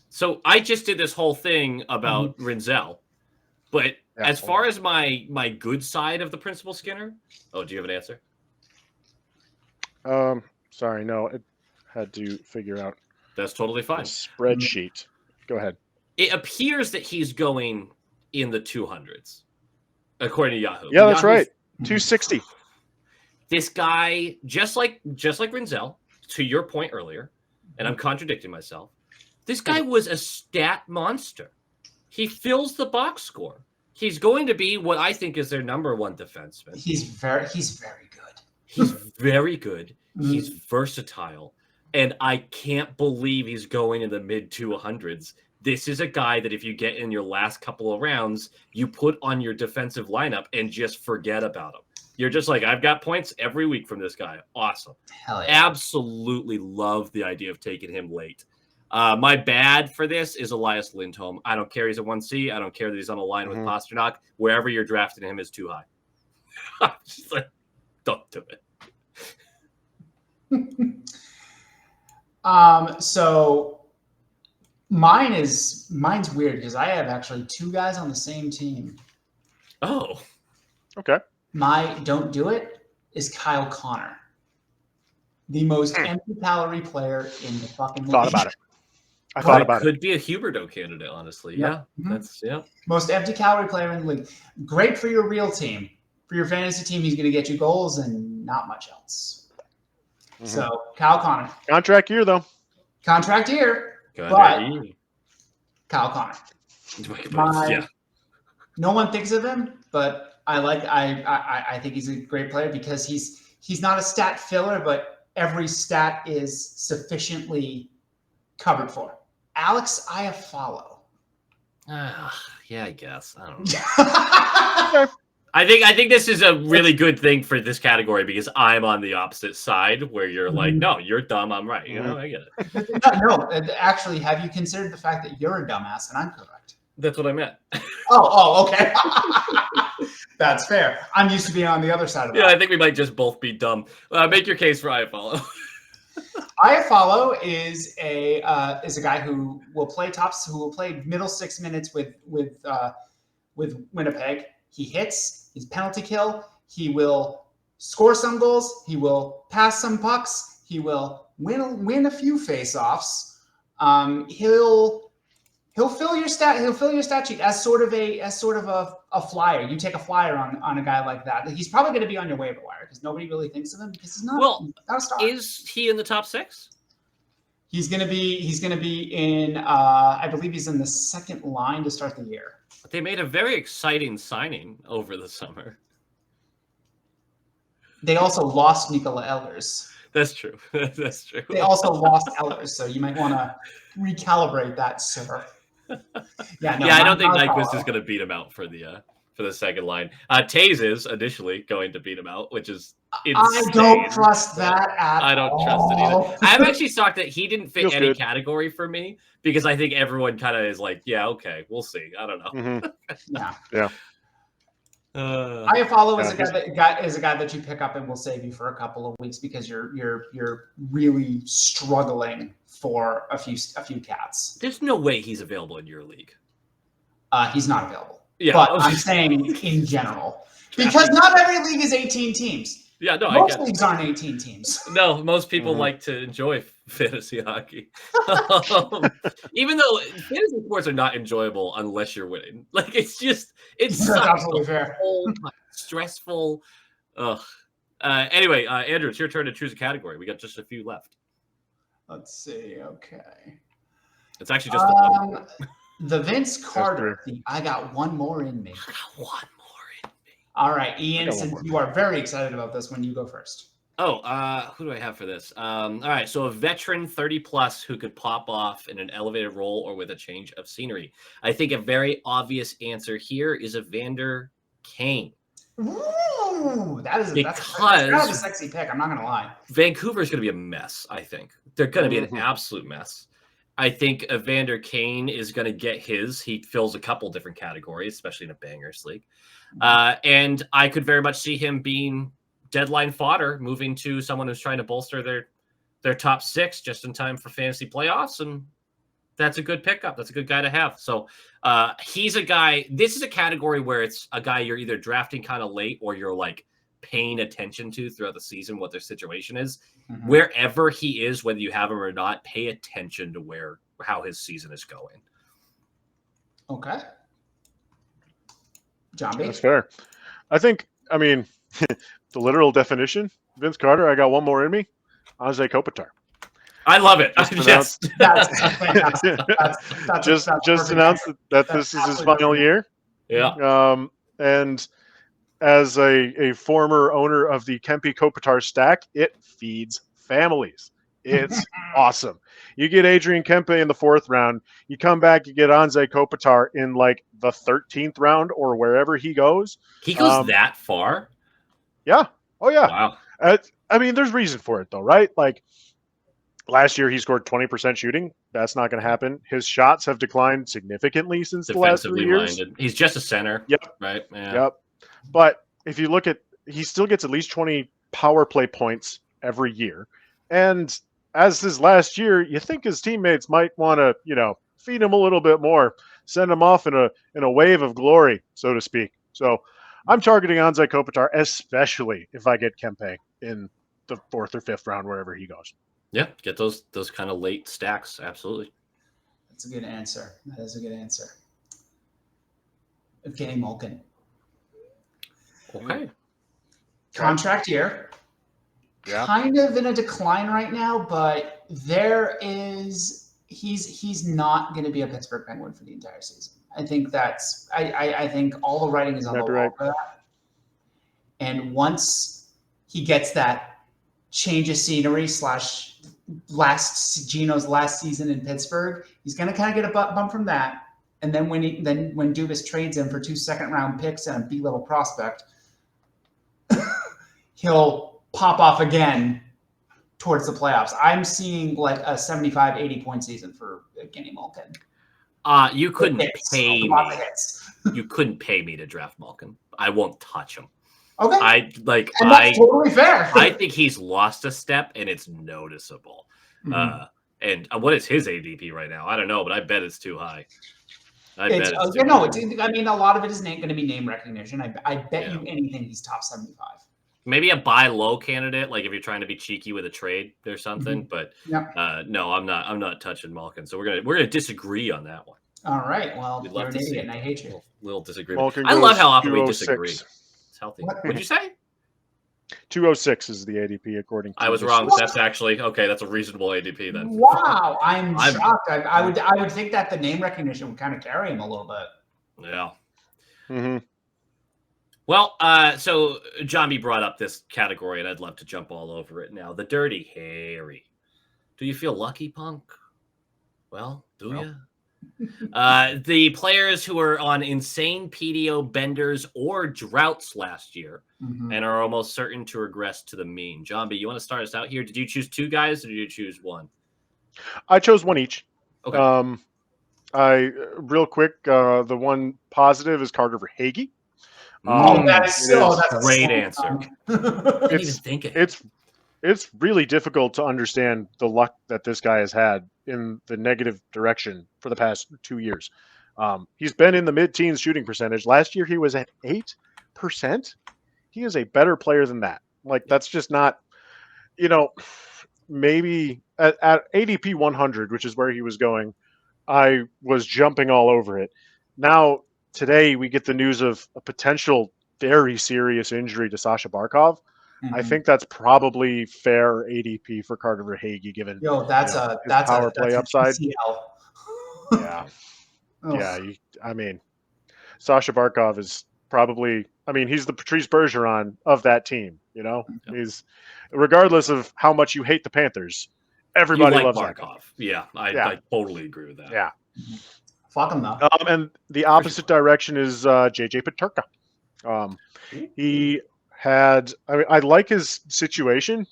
So I just did this whole thing about Rinzel, but as far as my good side of the Principal Skinner, do you have an answer? Sorry, no, it had to figure out. That's totally fine. Spreadsheet. Go ahead. It appears that he's going in the 200s, according to Yahoo. Yeah, that's right. 260. This guy, just like Rinzel, to your point earlier, and I'm contradicting myself, this guy was a stat monster. He fills the box score. He's going to be what I think is their number one defenseman. He's very good. He's very good. He's versatile. And I can't believe he's going in the mid 200s. This is a guy that if you get in your last couple of rounds, you put on your defensive lineup and just forget about him. You're just like, I've got points every week from this guy. Awesome. Hell yeah. Absolutely love the idea of taking him late. My bad for this is Elias Lindholm. I don't care he's a 1C. I don't care that he's on a line with Pasternak. Wherever you're drafting him is too high. I'm just like, don't do it. So mine's weird because I have actually two guys on the same team. Oh. Okay. My don't do it is Kyle Connor. The most empty calorie player in the fucking league. Thought about it. I thought about it. Could be a Huberto candidate, honestly. Yeah. That's most empty calorie player in the league. Great for your real team. For your fantasy team, he's going to get you goals and not much else. So, Kyle Connor. Contract year, though. Contract year. But Kyle Connor. No one thinks of him, but I think he's a great player because he's not a stat filler, but every stat is sufficiently covered for. Alex Iafallo. Yeah, I guess. I don't know. I think this is a really good thing for this category because I'm on the opposite side where you're like, no, you're dumb, I'm right. You know, I get it. No, actually, have you considered the fact that you're a dumbass and I'm correct? That's what I meant. Oh, okay. That's fair. I'm used to being on the other side of that. Yeah, I think we might just both be dumb. Make your case for Iafallo. Iafallo is a guy who will play middle 6 minutes with Winnipeg. He hits, he's penalty kill, he will score some goals, he will pass some pucks, he will win a few face-offs. He'll fill your stat sheet as sort of a flyer. You take a flyer on a guy like that. He's probably going to be on your waiver wire because nobody really thinks of him because he's not a star. Is he in the top 6? He's going to be in. I believe he's in the second line to start the year. They made a very exciting signing over the summer. They also lost Nikola Ehlers. That's true. That's true. They also lost Ehlers, so you might want to recalibrate that, sir. Yeah, I don't think Nyquist is going to beat him out for the second line. Taze is initially going to beat him out, which is insane. I don't trust that at all. I don't trust it either. I'm actually shocked that he didn't fit any category for me because I think everyone kind of is like, yeah, okay, we'll see. I don't know. Yeah. Iafallo is a guy that you pick up and will save you for a couple of weeks because you're really struggling for a few cats. There's no way he's available in your league. He's not available. Yeah, but I'm saying in general because not every league is 18 teams. Yeah, no, most leagues aren't 18 teams. No, most people like to enjoy fantasy hockey. Even though fantasy sports are not enjoyable unless you're winning. Like it's absolutely fair. Stressful. Anyway, Andrew, it's your turn to choose a category. We got just a few left. Let's see. Okay. It's actually just the Vince Carter thing. I got one more in me. All right, Ian, since you are very excited about this one, you go first. Who do I have for this? All right, so a veteran 30-plus who could pop off in an elevated role or with a change of scenery. I think a very obvious answer here is Evander Kane. Ooh, that's kind of a sexy pick. I'm not going to lie. Vancouver's going to be a mess, I think. They're going to be an absolute mess. I think Evander Kane is going to get his. He fills a couple different categories, especially in a bangers league. And I could very much see him being deadline fodder, moving to someone who's trying to bolster their top 6 just in time for fantasy playoffs. And that's a good pickup. That's a good guy to have. So he's a guy. This is a category where it's a guy you're either drafting kind of late or you're like paying attention to throughout the season, what their situation is. Mm-hmm. Wherever he is, whether you have him or not, pay attention to how his season is going. Okay. Jambi? That's fair. I mean, the literal definition, Vince Carter, I got one more in me. Anze Kopitar. I love it. Just announced that this is his final year. Yeah. And as a former owner of the Kempe Kopitar stack, it feeds families. It's awesome. You get Adrian Kempe in the 4th round. You come back, you get Anze Kopitar in like the 13th round or wherever he goes. He goes that far? Yeah. Oh, yeah. Wow. I mean, there's reason for it, though, right? Like last year, he scored 20% shooting. That's not going to happen. His shots have declined significantly since the last 3 years. Minded. He's just a center. Yep. Right. Yeah. Yep. But if you look at, he still gets at least 20 power play points every year. And as his last year, you think his teammates might want to, feed him a little bit more, send him off in a wave of glory, so to speak. So I'm targeting Anze Kopitar, especially if I get Kempe in the 4th or 5th round, wherever he goes. Yeah, get those kind of late stacks. Absolutely. That's a good answer. That is a good answer. Evgeny Malkin. Okay. Contract year. Yeah. Kind of in a decline right now, but he's not going to be a Pittsburgh Penguin for the entire season. I think I think all the writing is on the wall for that. And once he gets that change of scenery / Gino's last season in Pittsburgh, he's going to kind of get a bump from that. And then when Dubas trades him for 2 second-round picks and a B-level prospect, he'll pop off again towards the playoffs. I'm seeing like a 75, 80-point season for Evgeny Malkin. You couldn't pay me. You couldn't pay me to draft Malkin. I won't touch him. Okay. That's totally fair. I think he's lost a step, and it's noticeable. Mm-hmm. And what is his ADP right now? I don't know, but I bet it's too high. I mean, a lot of it is going to be name recognition. I bet you anything he's top 75. Maybe a buy low candidate, like if you're trying to be cheeky with a trade or something. But Yep. no, I'm not touching Malkin. So we're gonna disagree on that one. All right. Well, We'd you're love an to see idiot, and I hate you. little disagreement. Malkin I love goes how often we disagree. 206. It's healthy. What? What'd you say? 206 is the ADP according to I was this wrong. list. That's actually okay. That's a reasonable ADP then. Wow, I'm shocked. I would think that the name recognition would kind of carry him a little bit. Yeah. Mm-hmm. Well, so Jambi brought up this category, and I'd love to jump all over it now. The Dirty Harry. Do you feel lucky, Punk? Well, do you? The players who are on insane PDO benders or droughts last year and are almost certain to regress to the mean. Jambi, you want to start us out here? Did you choose two guys or did you choose one? I chose one each. Okay. Real quick, the one positive is Carter Verhaeghe. That is so. That's a great answer. I didn't even think of it. It's really difficult to understand the luck that this guy has had in the negative direction for the past 2 years. He's been in the mid-teens shooting percentage. Last year he was at 8%. He is a better player than that. Like, that's just not, maybe at ADP 100, which is where he was going, I was jumping all over it. Now, today we get the news of a potential very serious injury to Sasha Barkov. I think that's probably fair ADP for Carter Verhaeghe, given that's power play upside. Yeah. Sasha Barkov is probably. He's the Patrice Bergeron of that team. He's, regardless of how much you hate the Panthers, everybody loves Barkov. Yeah, I totally agree with that. Yeah. Fuck him though. And the opposite direction is JJ Peterka. He had, I like his situation,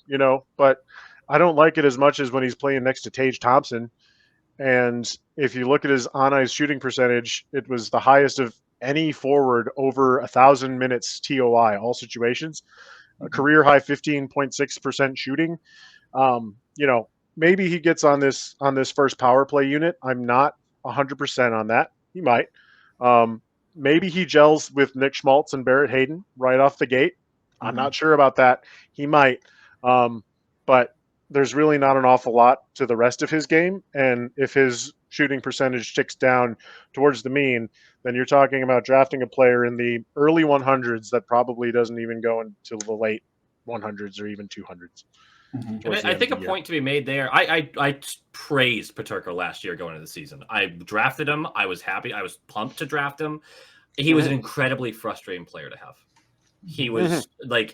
but I don't like it as much as when he's playing next to Tage Thompson. And if you look at his on-ice shooting percentage, it was the highest of any forward over 1,000 minutes TOI, all situations. A career high 15.6% shooting. Maybe he gets on this first power play unit. I'm not 100% on that. He might. Maybe he gels with Nick Schmaltz and Barrett Hayden right off the gate. I'm not sure about that. He might. But there's really not an awful lot to the rest of his game. And if his shooting percentage ticks down towards the mean, then you're talking about drafting a player in the early 100s that probably doesn't even go until the late 100s or even 200s. I think a point to be made there. I praised Peterka last year going into the season. I drafted him. I was happy. I was pumped to draft him. He was an incredibly frustrating player to have. He was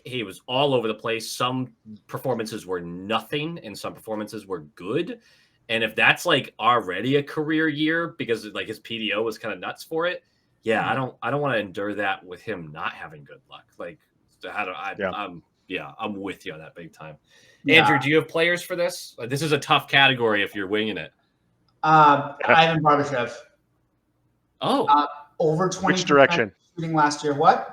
he was all over the place. Some performances were nothing and some performances were good. And if that's already a career year because his PDO was kind of nuts for it. Yeah, I don't want to endure that with him not having good luck. I'm with you on that big time. Andrew, do you have players for this? This is a tough category if you're winging it. Ivan Barbashev. Over 20% Which direction? Shooting last year. What?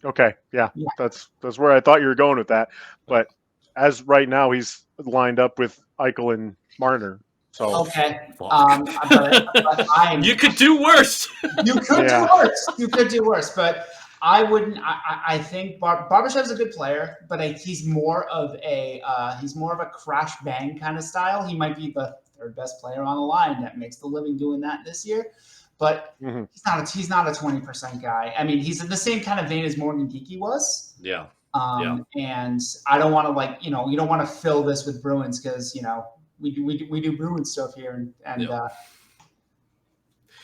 Okay, yeah. That's where I thought you were going with that. But as right now, he's lined up with Eichel and Marner. So okay, you could do worse. You could do worse. But I wouldn't. I think Barbashev's a good player, but he's more of a crash bang kind of style. He might be the third best player on the line that makes the living doing that this year. But he's not a 20% guy. He's in the same kind of vein as Morgan Geekie was. Yeah. And I don't want to you don't want to fill this with Bruins because we do Bruins stuff here and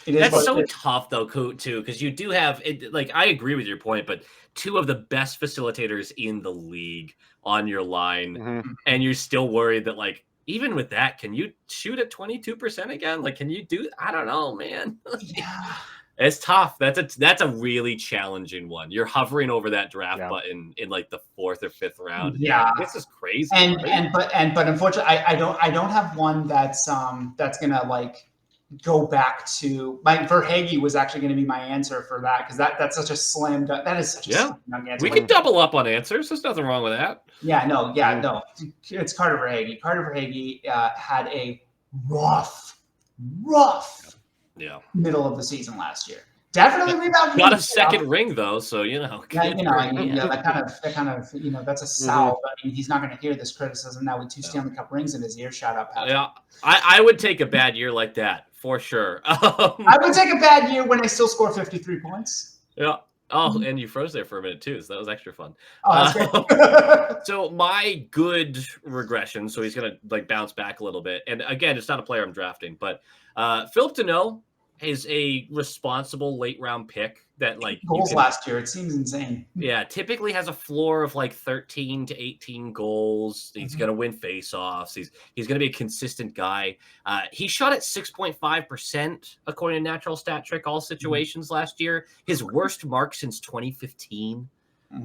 it is. That's so tough though, too, because you do have it. I agree with your point, but two of the best facilitators in the league on your line, and you're still worried that even with that, can you shoot at 22% again? Can you do? I don't know, man. Yeah, it's tough. That's a really challenging one. You're hovering over that draft button in the 4th or 5th round. Yeah, this is crazy. But unfortunately, I don't have one that's gonna go back to Verhaeghe was actually going to be my answer for that because that's such a slam dunk. That is such a slam dunk answer. We can double up on answers. There's nothing wrong with that. No. It's Carter Verhaeghe. Carter Verhaeghe had a rough middle of the season last year. Definitely rebound. Got a second ring though, so Yeah, that kind of that's a salve. I mean, he's not going to hear this criticism now with 2 Stanley Cup rings in his ear. Shout out, Patrick. Yeah, I would take a bad year like that for sure. I would take a bad year when I still score 53 points. Yeah. Oh, and you froze there for a minute too, so that was extra fun. Oh, that's great. So my good regression, so he's gonna like bounce back a little bit. And again, it's not a player I'm drafting, but Philip Deneau is a responsible late round pick that like goals last year. It seems insane. Yeah, typically has a floor of like 13 to 18 goals. He's going to win faceoffs. He's going to be a consistent guy. He shot at 6.5% according to Natural Stat Trick all situations last year. His worst mark since 2015.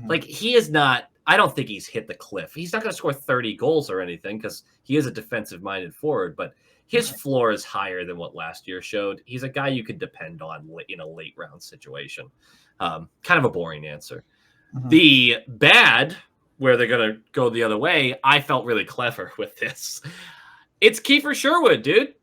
Like he is not. I don't think he's hit the cliff. He's not going to score 30 goals or anything because he is a defensive minded forward, but his floor is higher than what last year showed. He's a guy you could depend on in a late round situation. Kind of a boring answer. The bad, where they're going to go the other way, I felt really clever with this. It's Kiefer Sherwood, dude.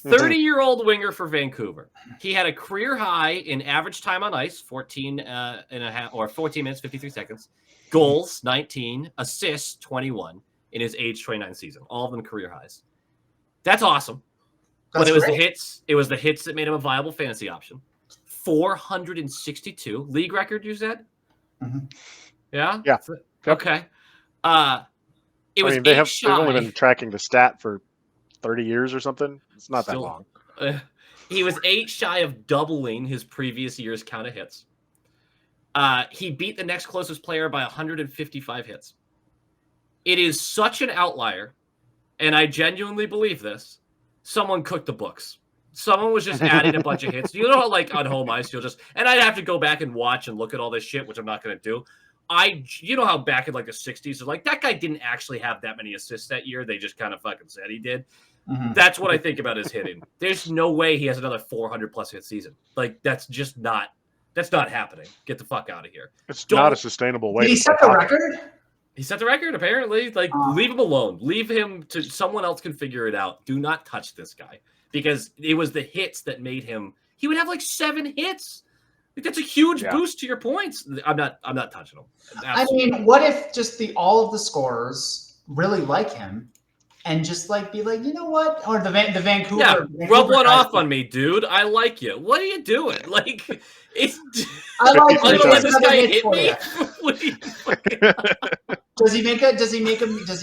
30-year-old winger for Vancouver. He had a career high in average time on ice, 14 and a half, or 14 minutes, 53 seconds. Goals, 19. Assists, 21 in his age 29 season. All of them career highs. That's awesome. But it was the hits. It was the hits that made him a viable fantasy option. 462 league record. You said, yeah. Okay. It was. They've only been tracking the stat for 30 years or something. It's not that long. He was 8 shy of doubling his previous year's count of hits. He beat the next closest player by 155 hits. It is such an outlier. And I genuinely believe this. Someone cooked the books. Someone was just adding a bunch of hits. You know how, like, on home ice, you'll just... And I'd have to go back and watch and look at all this shit, which I'm not going to do. You know how back in, like, the 60s, like, that guy didn't actually have that many assists that year. They just kind of fucking said he did. That's what I think about his hitting. There's no way he has another 400-plus hit season. Like, that's just not... That's not happening. Get the fuck out of here. It's not a sustainable way. Did he set the record? He set the record, apparently. Like, leave him alone. Leave him to someone else can figure it out. Do not touch this guy. Because it was the hits that made him... He would have like 7 hits. Like, that's a huge boost to your points. I'm not touching him. Absolutely. I mean, what if just all of the scorers really like him and just like be like, you know what? Or the Vancouver... Yeah, Vancouver rub one guys, off on me, dude. I like you. What are you doing? Like... I like I'm gonna let this guy hit me. Does he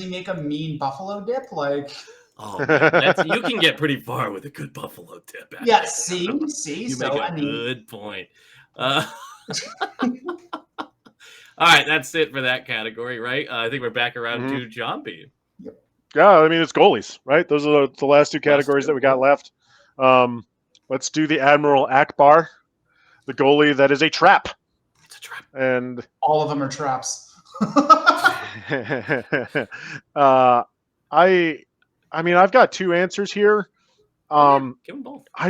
make a mean buffalo dip? Like, oh man, you can get pretty far with a good buffalo dip. Yeah, see. You make a good point. All right, that's it for that category, right? I think we're back around to Jambi. Yeah, I mean it's goalies, right? Those are the last 2 categories that we got left. Let's do the Admiral Akbar. The goalie that is a trap. It's a trap. And all of them are traps. I mean, I've got 2 answers here. Give them both. I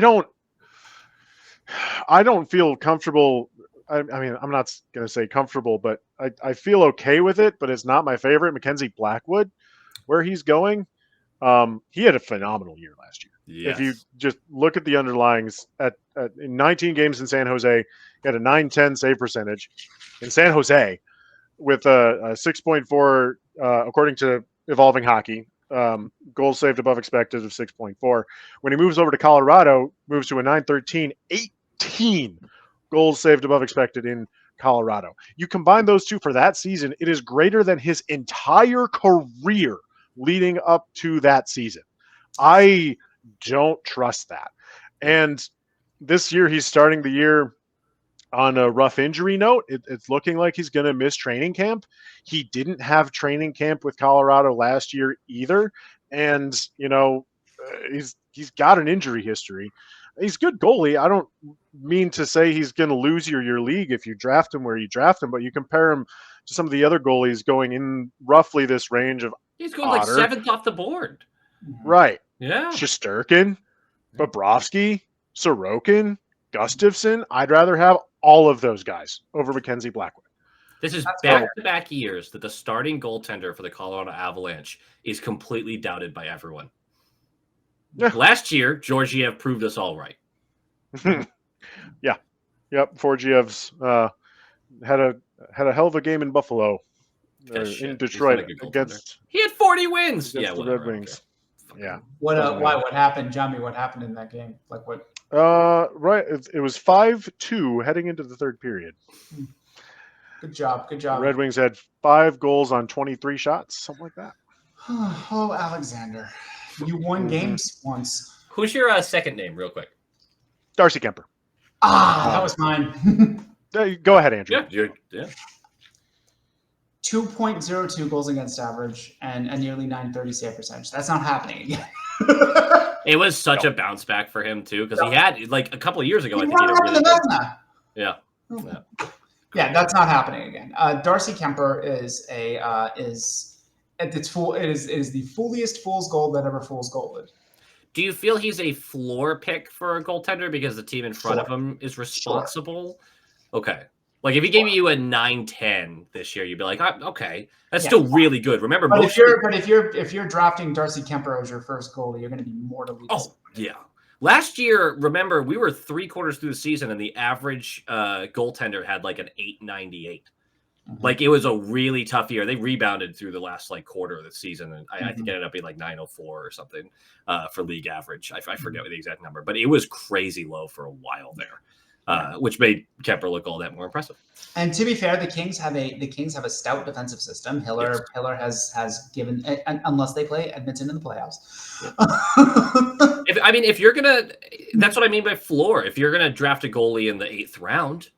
don't feel comfortable. I mean, I'm not going to say comfortable, but I feel okay with it, but it's not my favorite. Mackenzie Blackwood, where he's going. He had a phenomenal year last year. Yes. If you just look at the underlyings in 19 games in San Jose, he had a .910 save percentage in San Jose with a 6.4 according to Evolving Hockey. Goals saved above expected of 6.4. When he moves over to Colorado, moves to a .913, 18 goals saved above expected in Colorado. You combine those 2 for that season, it is greater than his entire career leading up to that season. I don't trust that. And this year, he's starting the year on a rough injury note. It's looking like he's going to miss training camp. He didn't have training camp with Colorado last year either. And, you know, he's got an injury history. He's a good goalie. I don't mean to say he's going to lose your league if you draft him where you draft him, but you compare him to some of the other goalies going in roughly this range of He's going like 7th off the board. Right. Yeah. Shesterkin, Bobrovsky, Sorokin, Gustafsson. I'd rather have all of those guys over Mackenzie Blackwood. This is back-to-back years that the starting goaltender for the Colorado Avalanche is completely doubted by everyone. Yeah. Last year, Georgiev proved us all right. Yeah. Yep, Forgiev's had a hell of a game in Buffalo, or Shit. in He's Detroit not a good goaltender. against He had 40 wins. against Yeah, the whatever. Red Wings. Yeah. Why? What happened, Jambi? What happened in that game? Like what? Right. It was 5-2 heading into the third period. Good job. Good The job. Red Wings had 5 goals on 23 shots, something like that. Oh, Alexander, you won games once. Who's your second name, real quick? Darcy Kemper. That was mine. Go ahead, Andrew. Yeah. 2.02 goals against average and a nearly 930 save percentage. That's not happening again. It was such a bounce back for him too, because he had like a couple of years ago. I He think he won had a really good. Vezina. Yeah. Yeah, that's not happening again. Darcy Kemper is at its full. It is the fooliest fool's gold that ever fool's golded. Do you feel he's a floor pick for a goaltender because the team in front of him is responsible? Okay. Like if he gave you a 9-10 this year, you'd be like, okay, that's still really good. Remember, but if you're drafting Darcy Kemper as your first goalie, you're going to be mortally disappointed. Yeah. Last year, remember, we were 3/4 through the season, and the average goaltender had like an 898. Like it was a really tough year. They rebounded through the last like quarter of the season, and I think it ended up being like 904 or something for league average. I forget the exact number, but it was crazy low for a while there, which made Kemper look all that more impressive. And to be fair, the Kings have a stout defensive system. Hiller has given, unless they play Edmonton in the playoffs. If you're gonna, that's what I mean by floor. If you're gonna draft a goalie in the 8th round.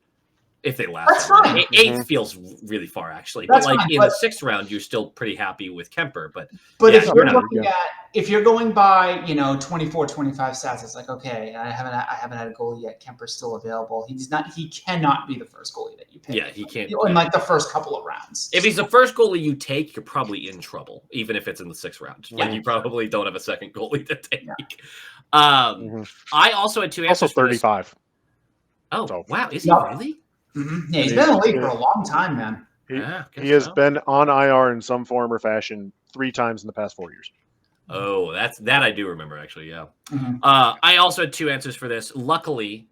If they last, that's fine. 8th feels really far, actually. That's but like fine, in the 6th round, you're still pretty happy with Kemper. But if you're going by 24, 25 stats, it's like okay, I haven't had a goalie yet. Kemper's still available. He cannot be the first goalie that you pick. Yeah, he can't. In like the first couple of rounds. If he's the first goalie you take, you're probably in trouble, even if it's in the 6th round. Yeah. Like you probably don't have a second goalie to take. Yeah. I also had 2 answers. Also 35. Oh so. Wow, is he really? Yeah, he's been in the league for a long time, man. He has been on IR in some form or fashion 3 times in the past 4 years. Oh, that I do remember, actually, yeah. I also had 2 answers for this. Luckily,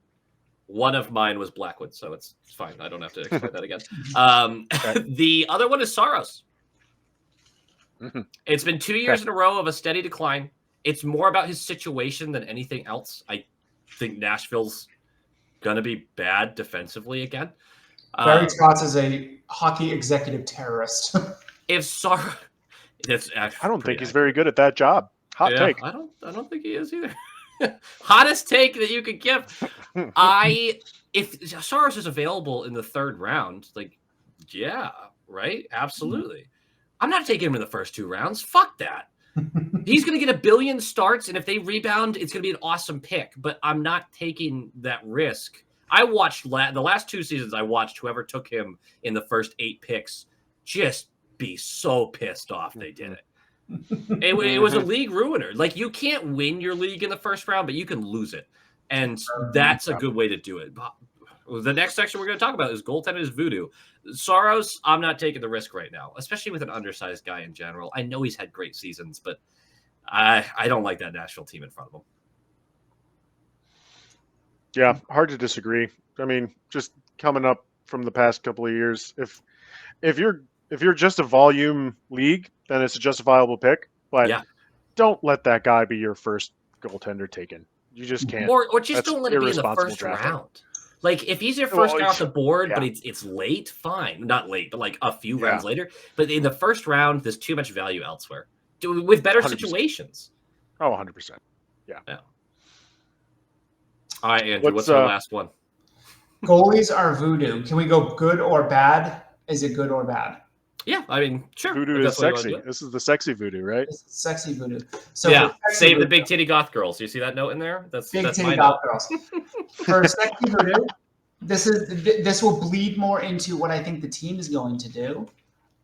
one of mine was Blackwood, so it's fine. I don't have to explain that again. The other one is Saros. It's been 2 years in a row of a steady decline. It's more about his situation than anything else. I think Nashville's going to be bad defensively again. Barry Trotz is a hockey executive terrorist. If Saros... I don't think he's very good at that job. Hot take. I don't think he is either. Hottest take that you could give. If Saros is available in the 3rd round, like, yeah, right, absolutely. I'm not taking him in the first 2 rounds. Fuck that. He's going to get a billion starts, and if they rebound, it's going to be an awesome pick. But I'm not taking that risk. I watched the last 2 seasons. I watched whoever took him in the first 8 picks just be so pissed off they did it. It was a league ruiner. Like you can't win your league in the first round, but you can lose it, and that's a good way to do it. The next section we're going to talk about is goaltenders voodoo. Saros, I'm not taking the risk right now, especially with an undersized guy in general. I know he's had great seasons, but I don't like that Nashville team in front of him. Yeah, hard to disagree. I mean, just coming up from the past couple of years, if you're just a volume league, then it's a justifiable pick. But don't let that guy be your first goaltender taken. You just can't. Or just don't let it be in the first round. Like if he's your first guy off the board, but it's late, fine. Not late, but like a few rounds later. But in the first round, there's too much value elsewhere with better 100%. Situations. Oh, 100%. Yeah. All right, Andrew, what's our last one? Goalies are voodoo. Can we go good or bad? Is it good or bad? Yeah, I mean, sure. Voodoo is sexy. This is the sexy voodoo, right? This is sexy voodoo. So save voodoo, the big titty goth girls. You see that note in there? That's titty goth girls. For sexy voodoo, this will bleed more into what I think the team is going to do.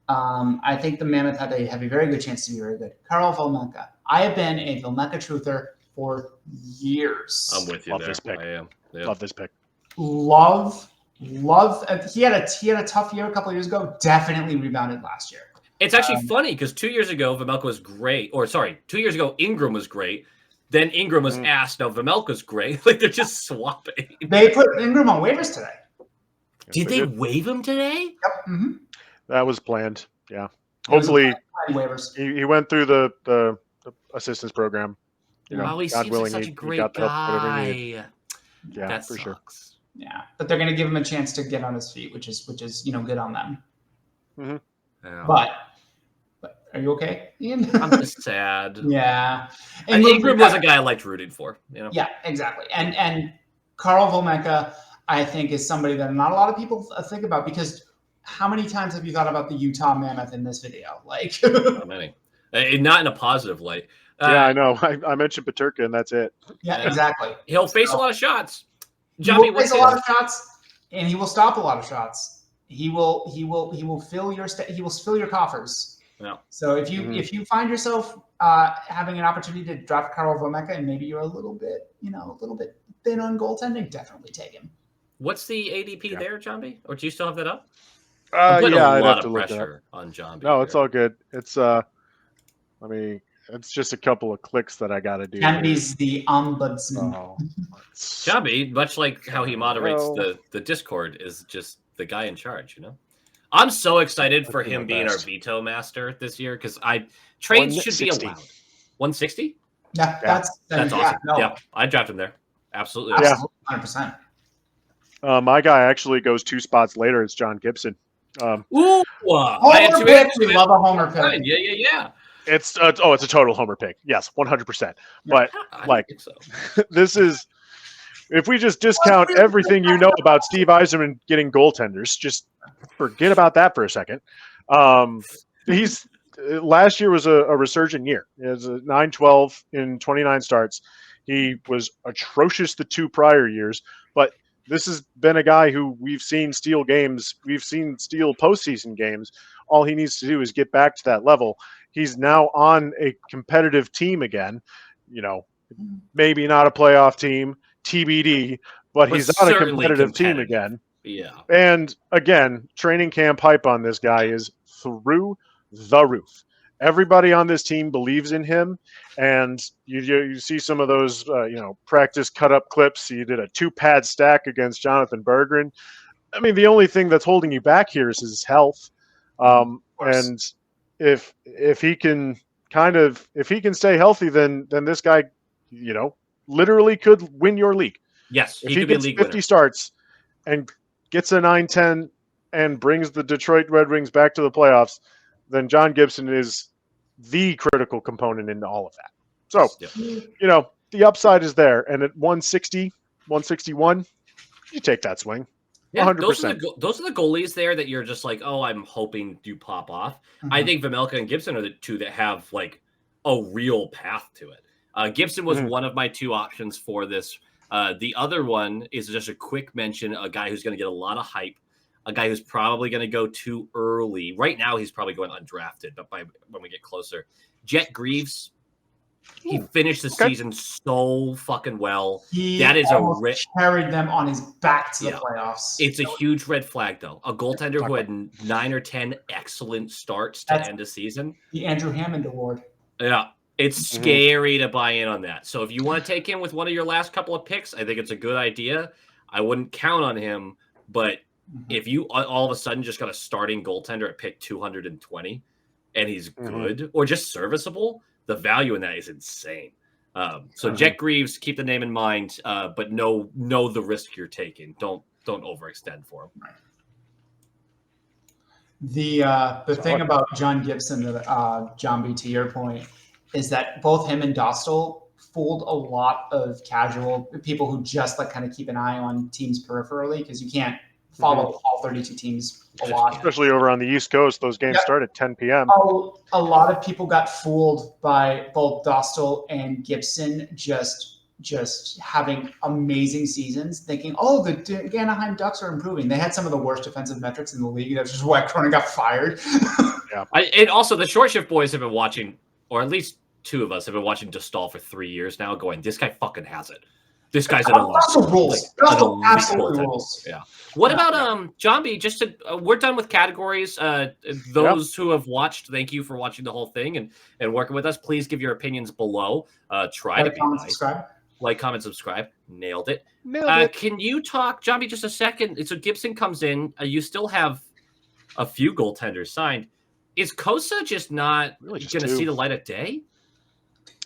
I think the Mammoth have a very good chance to be very good. Karl Vellmenka. I have been a Vellmenka truther for years. I'm with you. Love there. this pick. I am. Yeah. Love this pick. Love. He had a tough year a couple of years ago. Definitely rebounded last year. It's actually funny because 2 years ago Vellmenka was great. 2 years ago Ingram was great. Then Ingram was asked. Now Vemelka's great. Like they're just swapping. They put Ingram on waivers today. Did they waive him today? Yep. Mm-hmm. That was planned. Yeah. Hopefully, waivers. He went through the assistance program. You know, Oh, he God seems willing, like such a he great got the help, whatever he guy. needed. Yeah, That for sure. sucks. Yeah, but they're going to give him a chance to get on his feet, which is good on them. Mm-hmm. Yeah. But are you okay, Ian? I'm just sad. Yeah. And Ingram was a guy I liked rooting for. You know. Yeah, exactly. And Karl Vomeka, I think, is somebody that not a lot of people think about, because how many times have you thought about the Utah Mammoth in this video? Like, not many. Not in a positive light. Yeah, I know. I mentioned Paterka, and that's it. Yeah, exactly. He'll face a lot of shots. Jambi will face a lot of shots, and he will stop a lot of shots. He will fill your coffers. Yeah. So if you find yourself having an opportunity to draft Karl Vomeka, and maybe you're a little bit thin on goaltending, definitely take him. What's the ADP there, Jambi? Or do you still have that up? Yeah, I'd have to of look pressure on Jambi. No, it's all good. It's it's just a couple of clicks that I got to do. Jambi's the ombudsman. Oh, Jambi, much like how he moderates the Discord, is just the guy in charge. You know, I'm so excited for him being our veto master this year, because trades should be allowed. 160. Yeah, that's awesome. No. Yeah, I draft him there. Absolutely. Yeah, 100%. My guy actually goes 2 spots later. It's John Gibson. Homer pick. We love a homer pick. Yeah. It's a total homer pick. Yes, 100%. But so. This is, if we just discount everything you know about Steve Yzerman getting goaltenders, just forget about that for a second. He's last year was a resurgent year. It was a 9-12 in 29 starts. He was atrocious the 2 prior years, but this has been a guy who we've seen steal games. We've seen steal postseason games. All he needs to do is get back to that level. He's now on a competitive team again. You know, maybe not a playoff team, TBD, but he's on a competitive team again. Yeah. And again, training camp hype on this guy is through the roof. Everybody on this team believes in him, and you see some of those practice cut up clips. He did a 2-pad stack against Jonathan Berggren. I mean, the only thing that's holding you back here is his health. And if he can stay healthy, then this guy, literally could win your league. Yes, if he gets 50 starts and gets a 9-10 and brings the Detroit Red Wings back to the playoffs, then John Gibson is the critical component in all of that. So, the upside is there. And at 160, 161, you take that swing. Yeah, 100%. Those are the goalies there that you're just like, oh, I'm hoping you pop off. Mm-hmm. I think Vejmelka and Gibson are the two that have like a real path to it. Gibson was one of my 2 options for this. The other one is just a quick mention, a guy who's going to get a lot of hype, a guy who's probably going to go too early. Right now, he's probably going undrafted, but when we get closer, Jet Greaves, he finished the season so fucking well. That is carried them on his back to the playoffs. It's a huge red flag, though. A goaltender who had 9 or 10 excellent starts to end a season. The Andrew Hammond Award. Yeah. It's scary to buy in on that. So if you want to take him with one of your last couple of picks, I think it's a good idea. I wouldn't count on him, but if you all of a sudden just got a starting goaltender at pick 220 and he's good or just serviceable, the value in that is insane. So Jet Greaves, keep the name in mind, but know the risk you're taking. Don't overextend for him. Right. The thing about John Gibson, Jambi, to your point, is that both him and Dostal fooled a lot of casual people who just like kind of keep an eye on teams peripherally, because you can't follow all 32 teams a lot. Especially over on the East Coast, those games start at 10 p.m. A lot of people got fooled by both Dostal and Gibson just having amazing seasons, thinking, oh, the Anaheim Ducks are improving. They had some of the worst defensive metrics in the league. That's just why Cronin got fired. Yeah. And also, the Short Shift boys have been watching, or at least 2 of us have been watching Dostal for 3 years now, going, this guy fucking has it. This guy's an elite. Russell rules. Like, Russell an elite absolutely goaltender. rules. Yeah. What Yeah. about Jambi? Just to, we're done with categories. Those who have watched, thank you for watching the whole thing and working with us. Please give your opinions below. Try to be Comment, nice. subscribe. Like, comment, subscribe. Nailed it. Nailed it. Can you talk, Jambi, just a second? So Gibson comes in. You still have a few goaltenders signed. Is Kosa just not Really just going to two. see the light of day?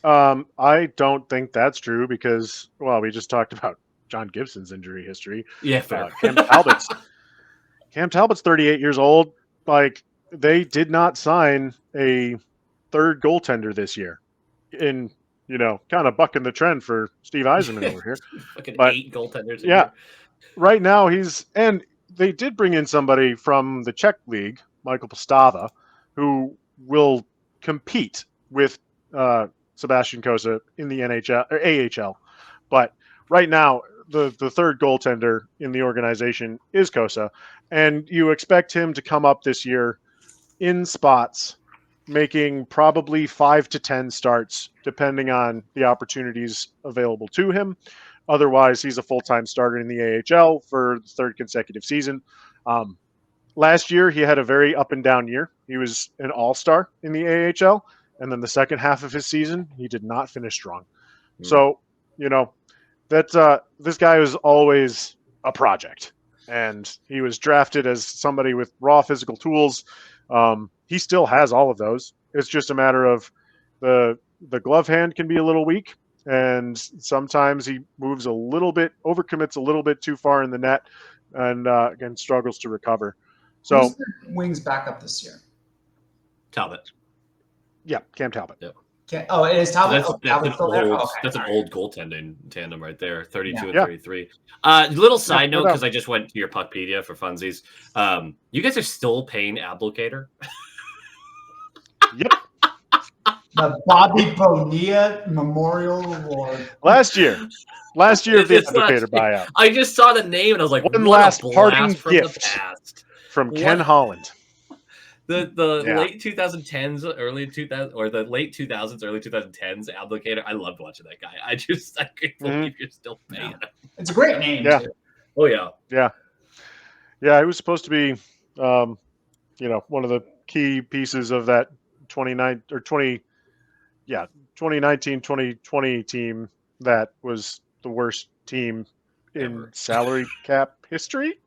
I don't think that's true because, well, we just talked about John Gibson's injury history. Yeah, fair. Cam Talbot's 38 years old. Like, they did not sign a third goaltender this year. In, kind of bucking the trend for Steve Yzerman over here. Fucking But, 8 goaltenders. Yeah. Right now and they did bring in somebody from the Czech league, Michael Postava, who will compete with Sebastian Kosa in the NHL or AHL. But right now, the third goaltender in the organization is Kosa, and you expect him to come up this year in spots, making probably 5 to 10 starts, depending on the opportunities available to him. Otherwise, he's a full-time starter in the AHL for the third consecutive season. Last year, he had a very up and down year. He was an all-star in the AHL, and then the second half of his season, he did not finish strong. So, this guy was always a project, and he was drafted as somebody with raw physical tools. He still has all of those. It's just a matter of the glove hand can be a little weak, and sometimes he moves a little bit, overcommits a little bit too far in the net, and again struggles to recover. So, who's the Wings backup this year? Talbot. Yeah, Cam Talbot. Yep. It is Talbot. That's an old goaltending tandem right there, 32 and Yeah. 33. Little side no note, doubt. because I just went to your Puckpedia for funsies. You guys are still paying Ablocator? Yep. The Bobby Bonilla Memorial Award. Last year of the It's not- Advocator buyout. I just saw the name and I was like, One what last a blast parting from gift. the past. From What? Ken Holland. The Yeah. late 2010s, early 2000s, or the late 2000s, early 2010s Ablocator. I loved watching that guy. I couldn't believe you're still paying him. It's a great name, Yeah. too. Oh yeah. Yeah, it was supposed to be, one of the key pieces of that 2019-2020 team that was the worst team in Ever. salary cap history,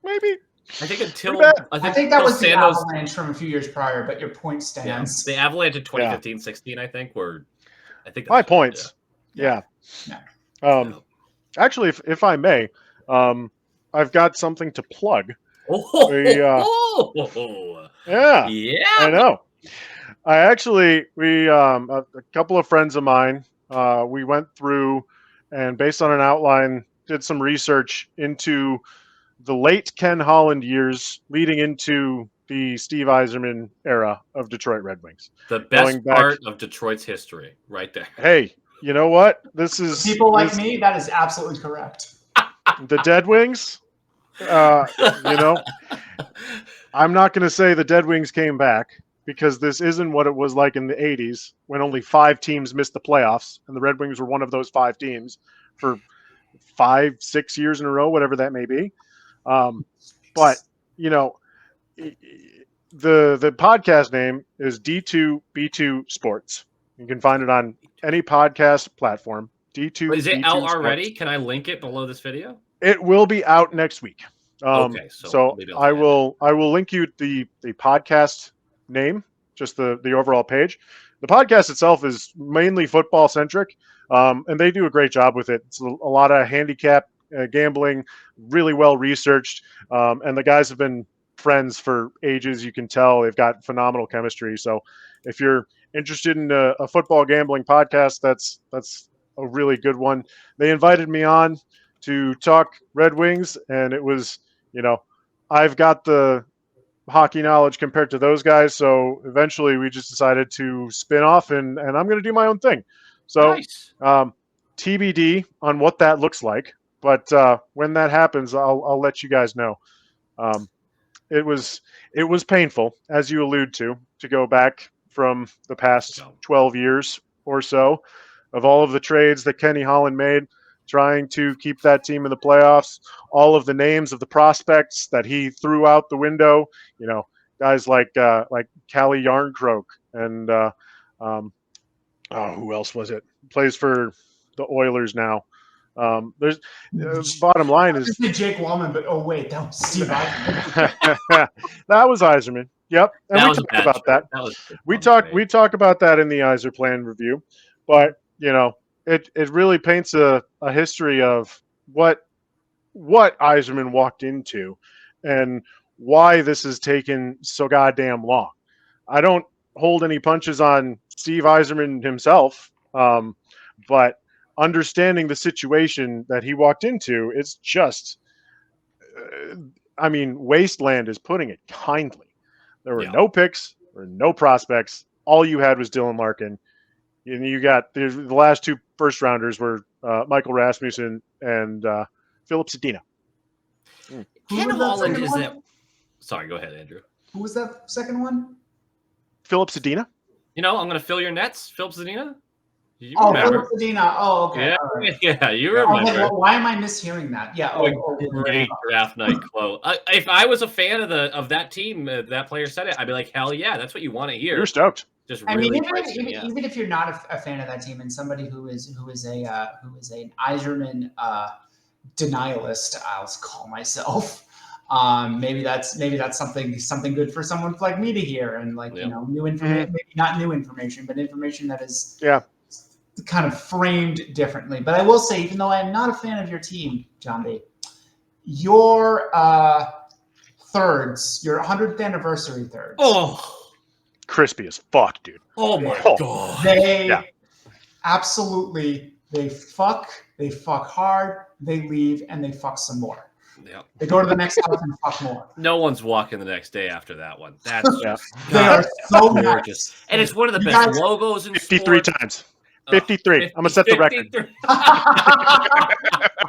maybe. I think until Pretty bad. I think that was the Sandoz, Avalanche from a few years prior, but your point stands. the Avalanche in 2015-16, I think, were High that's- points. Yeah. Yeah. Actually, if I may, I've got something to plug. Oh, Yeah. yeah. I know. A couple of friends of mine, we went through and based on an outline, did some research into the late Ken Holland years leading into the Steve Yzerman era of Detroit Red Wings. The Going best back- part of Detroit's history, right there. Hey, you know what? This is People like me, that is absolutely correct. the Dead Wings. I'm not going to say the Dead Wings came back because this isn't what it was like in the 80s when only 5 teams missed the playoffs, and the Red Wings were one of those 5 teams for 5-6 years in a row, whatever that may be. But the podcast name is D2B2 Sports. You can find it on any podcast platform. D2. Is it B2 out Sports. already? Can I link it below this video? It will be out next week. Okay, so maybe I'll I find will link you the podcast name, just the overall page. The podcast itself is mainly football centric, and they do a great job with it. It's a lot of handicap gambling, really well researched, and the guys have been friends for ages. You can tell they've got phenomenal chemistry. So if you're interested in a football gambling podcast, that's a really good one. They invited me on to talk Red Wings, and it was, I've got the hockey knowledge compared to those guys, so eventually we just decided to spin off, and I'm going to do my own thing. So Nice. TBD on what that looks like, but when that happens, I'll let you guys know. It was painful, as you allude to go back from the past 12 years or so of all of the trades that Kenny Holland made trying to keep that team in the playoffs. All of the names of the prospects that he threw out the window, guys like Callie Yarncroke and who else was it? Plays for the Oilers now. There's bottom line is Jake Wallman, but oh wait, that was Steve Yzerman. that was Yzerman. Yep, and we talked about that. We talk about that in the Yzer Plan review, but it really paints a history of what Yzerman walked into, and why this has taken so goddamn long. I don't hold any punches on Steve Yzerman himself, but understanding the situation that he walked into, it's just, wasteland is putting it kindly. There were no picks, there were no prospects. All you had was Dylan Larkin. And you got the last two first rounders were Michael Rasmussen and Philip Sedina. Ken Holland is that. Sorry, go ahead, Andrew. Who was that second one? Philip Sedina. I'm going to fill your nets. Philip Sedina. You remember? Philip Sedina. Oh, okay. Yeah, right. Yeah, you remember. Why am I mishearing that? Yeah. Great draft night quote. If I was a fan of that team, that player said it, I'd be like, hell yeah, that's what you want to hear. You're stoked. Just really even if you're not a fan of that team and somebody who is an Yzerman denialist, I'll call myself. Maybe that's something good for someone like me to hear, and new information, maybe not new information, but information that is kind of framed differently. But I will say, even though I am not a fan of your team, Jambi, your thirds, your 100th anniversary thirds. Oh, crispy as fuck, dude. Oh my god. They absolutely, they fuck hard, they leave, and they fuck some more. Yep. They go to the next house and fuck more. No one's walking the next day after that one. That's just they are so gorgeous. Nice. And it's one of the best logos in 53 sports. times. 53. I'm gonna set the record.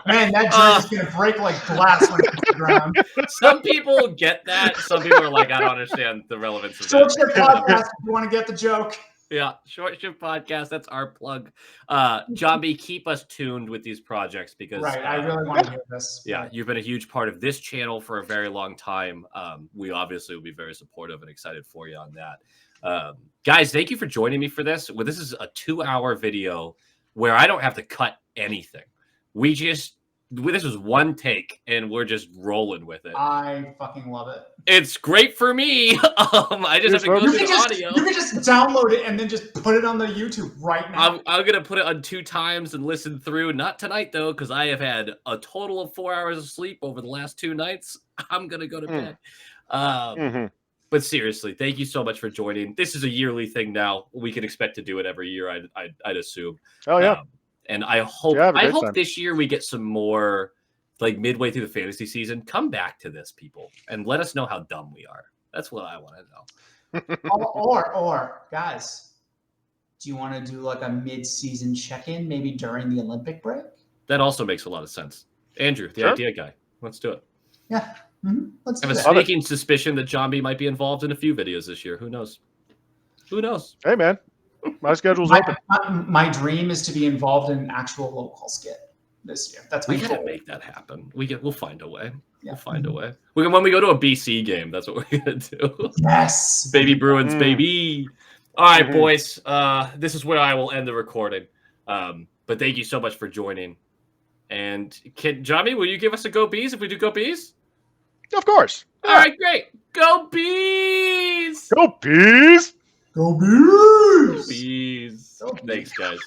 Man, that jersey's gonna break like glass when it hits the ground. Some people get that. Some people are like, I don't understand the relevance of Short Shift Podcast, if you want to get the joke. Yeah, Short Shift Podcast. That's our plug. Jambi, keep us tuned with these projects because I really want to hear this. Yeah, you've been a huge part of this channel for a very long time. We obviously will be very supportive and excited for you on that. Guys, thank you for joining me for this. Well, this is a 2-hour video where I don't have to cut anything. This was one take and we're just rolling with it. I fucking love it. It's great for me. I just have to go through the audio. You can just download it and then just put it on the YouTube right now. I'm going to put it on 2 times and listen through. Not tonight, though, because I have had a total of 4 hours of sleep over the last 2 nights. I'm going to go to bed. But seriously, thank you so much for joining. This is a yearly thing now. We can expect to do it every year, I'd assume. Oh, yeah. And I hope this year we get some more, like midway through the fantasy season, come back to this, people, and let us know how dumb we are. That's what I want to know. or guys, do you want to do like a mid-season check-in, maybe during the Olympic break? That also makes a lot of sense. Andrew, the idea guy. Let's do it. Yeah. Let's I have a sneaking suspicion that Jambi might be involved in a few videos this year. Who knows? Who knows? Hey, man. My schedule's open. My dream is to be involved in an actual local call skit this year. That's my goal. We gotta make that happen. We'll find a way. Yeah. We'll find a way. When we go to a BC game, that's what we're gonna do. Yes, baby Bruins, baby. All right, boys. This is where I will end the recording. But thank you so much for joining. And Jambi, will you give us a go bees if we do go bees? Of course. All right, great. Go bees. Go bees. Go bees. Bees. Thanks, guys.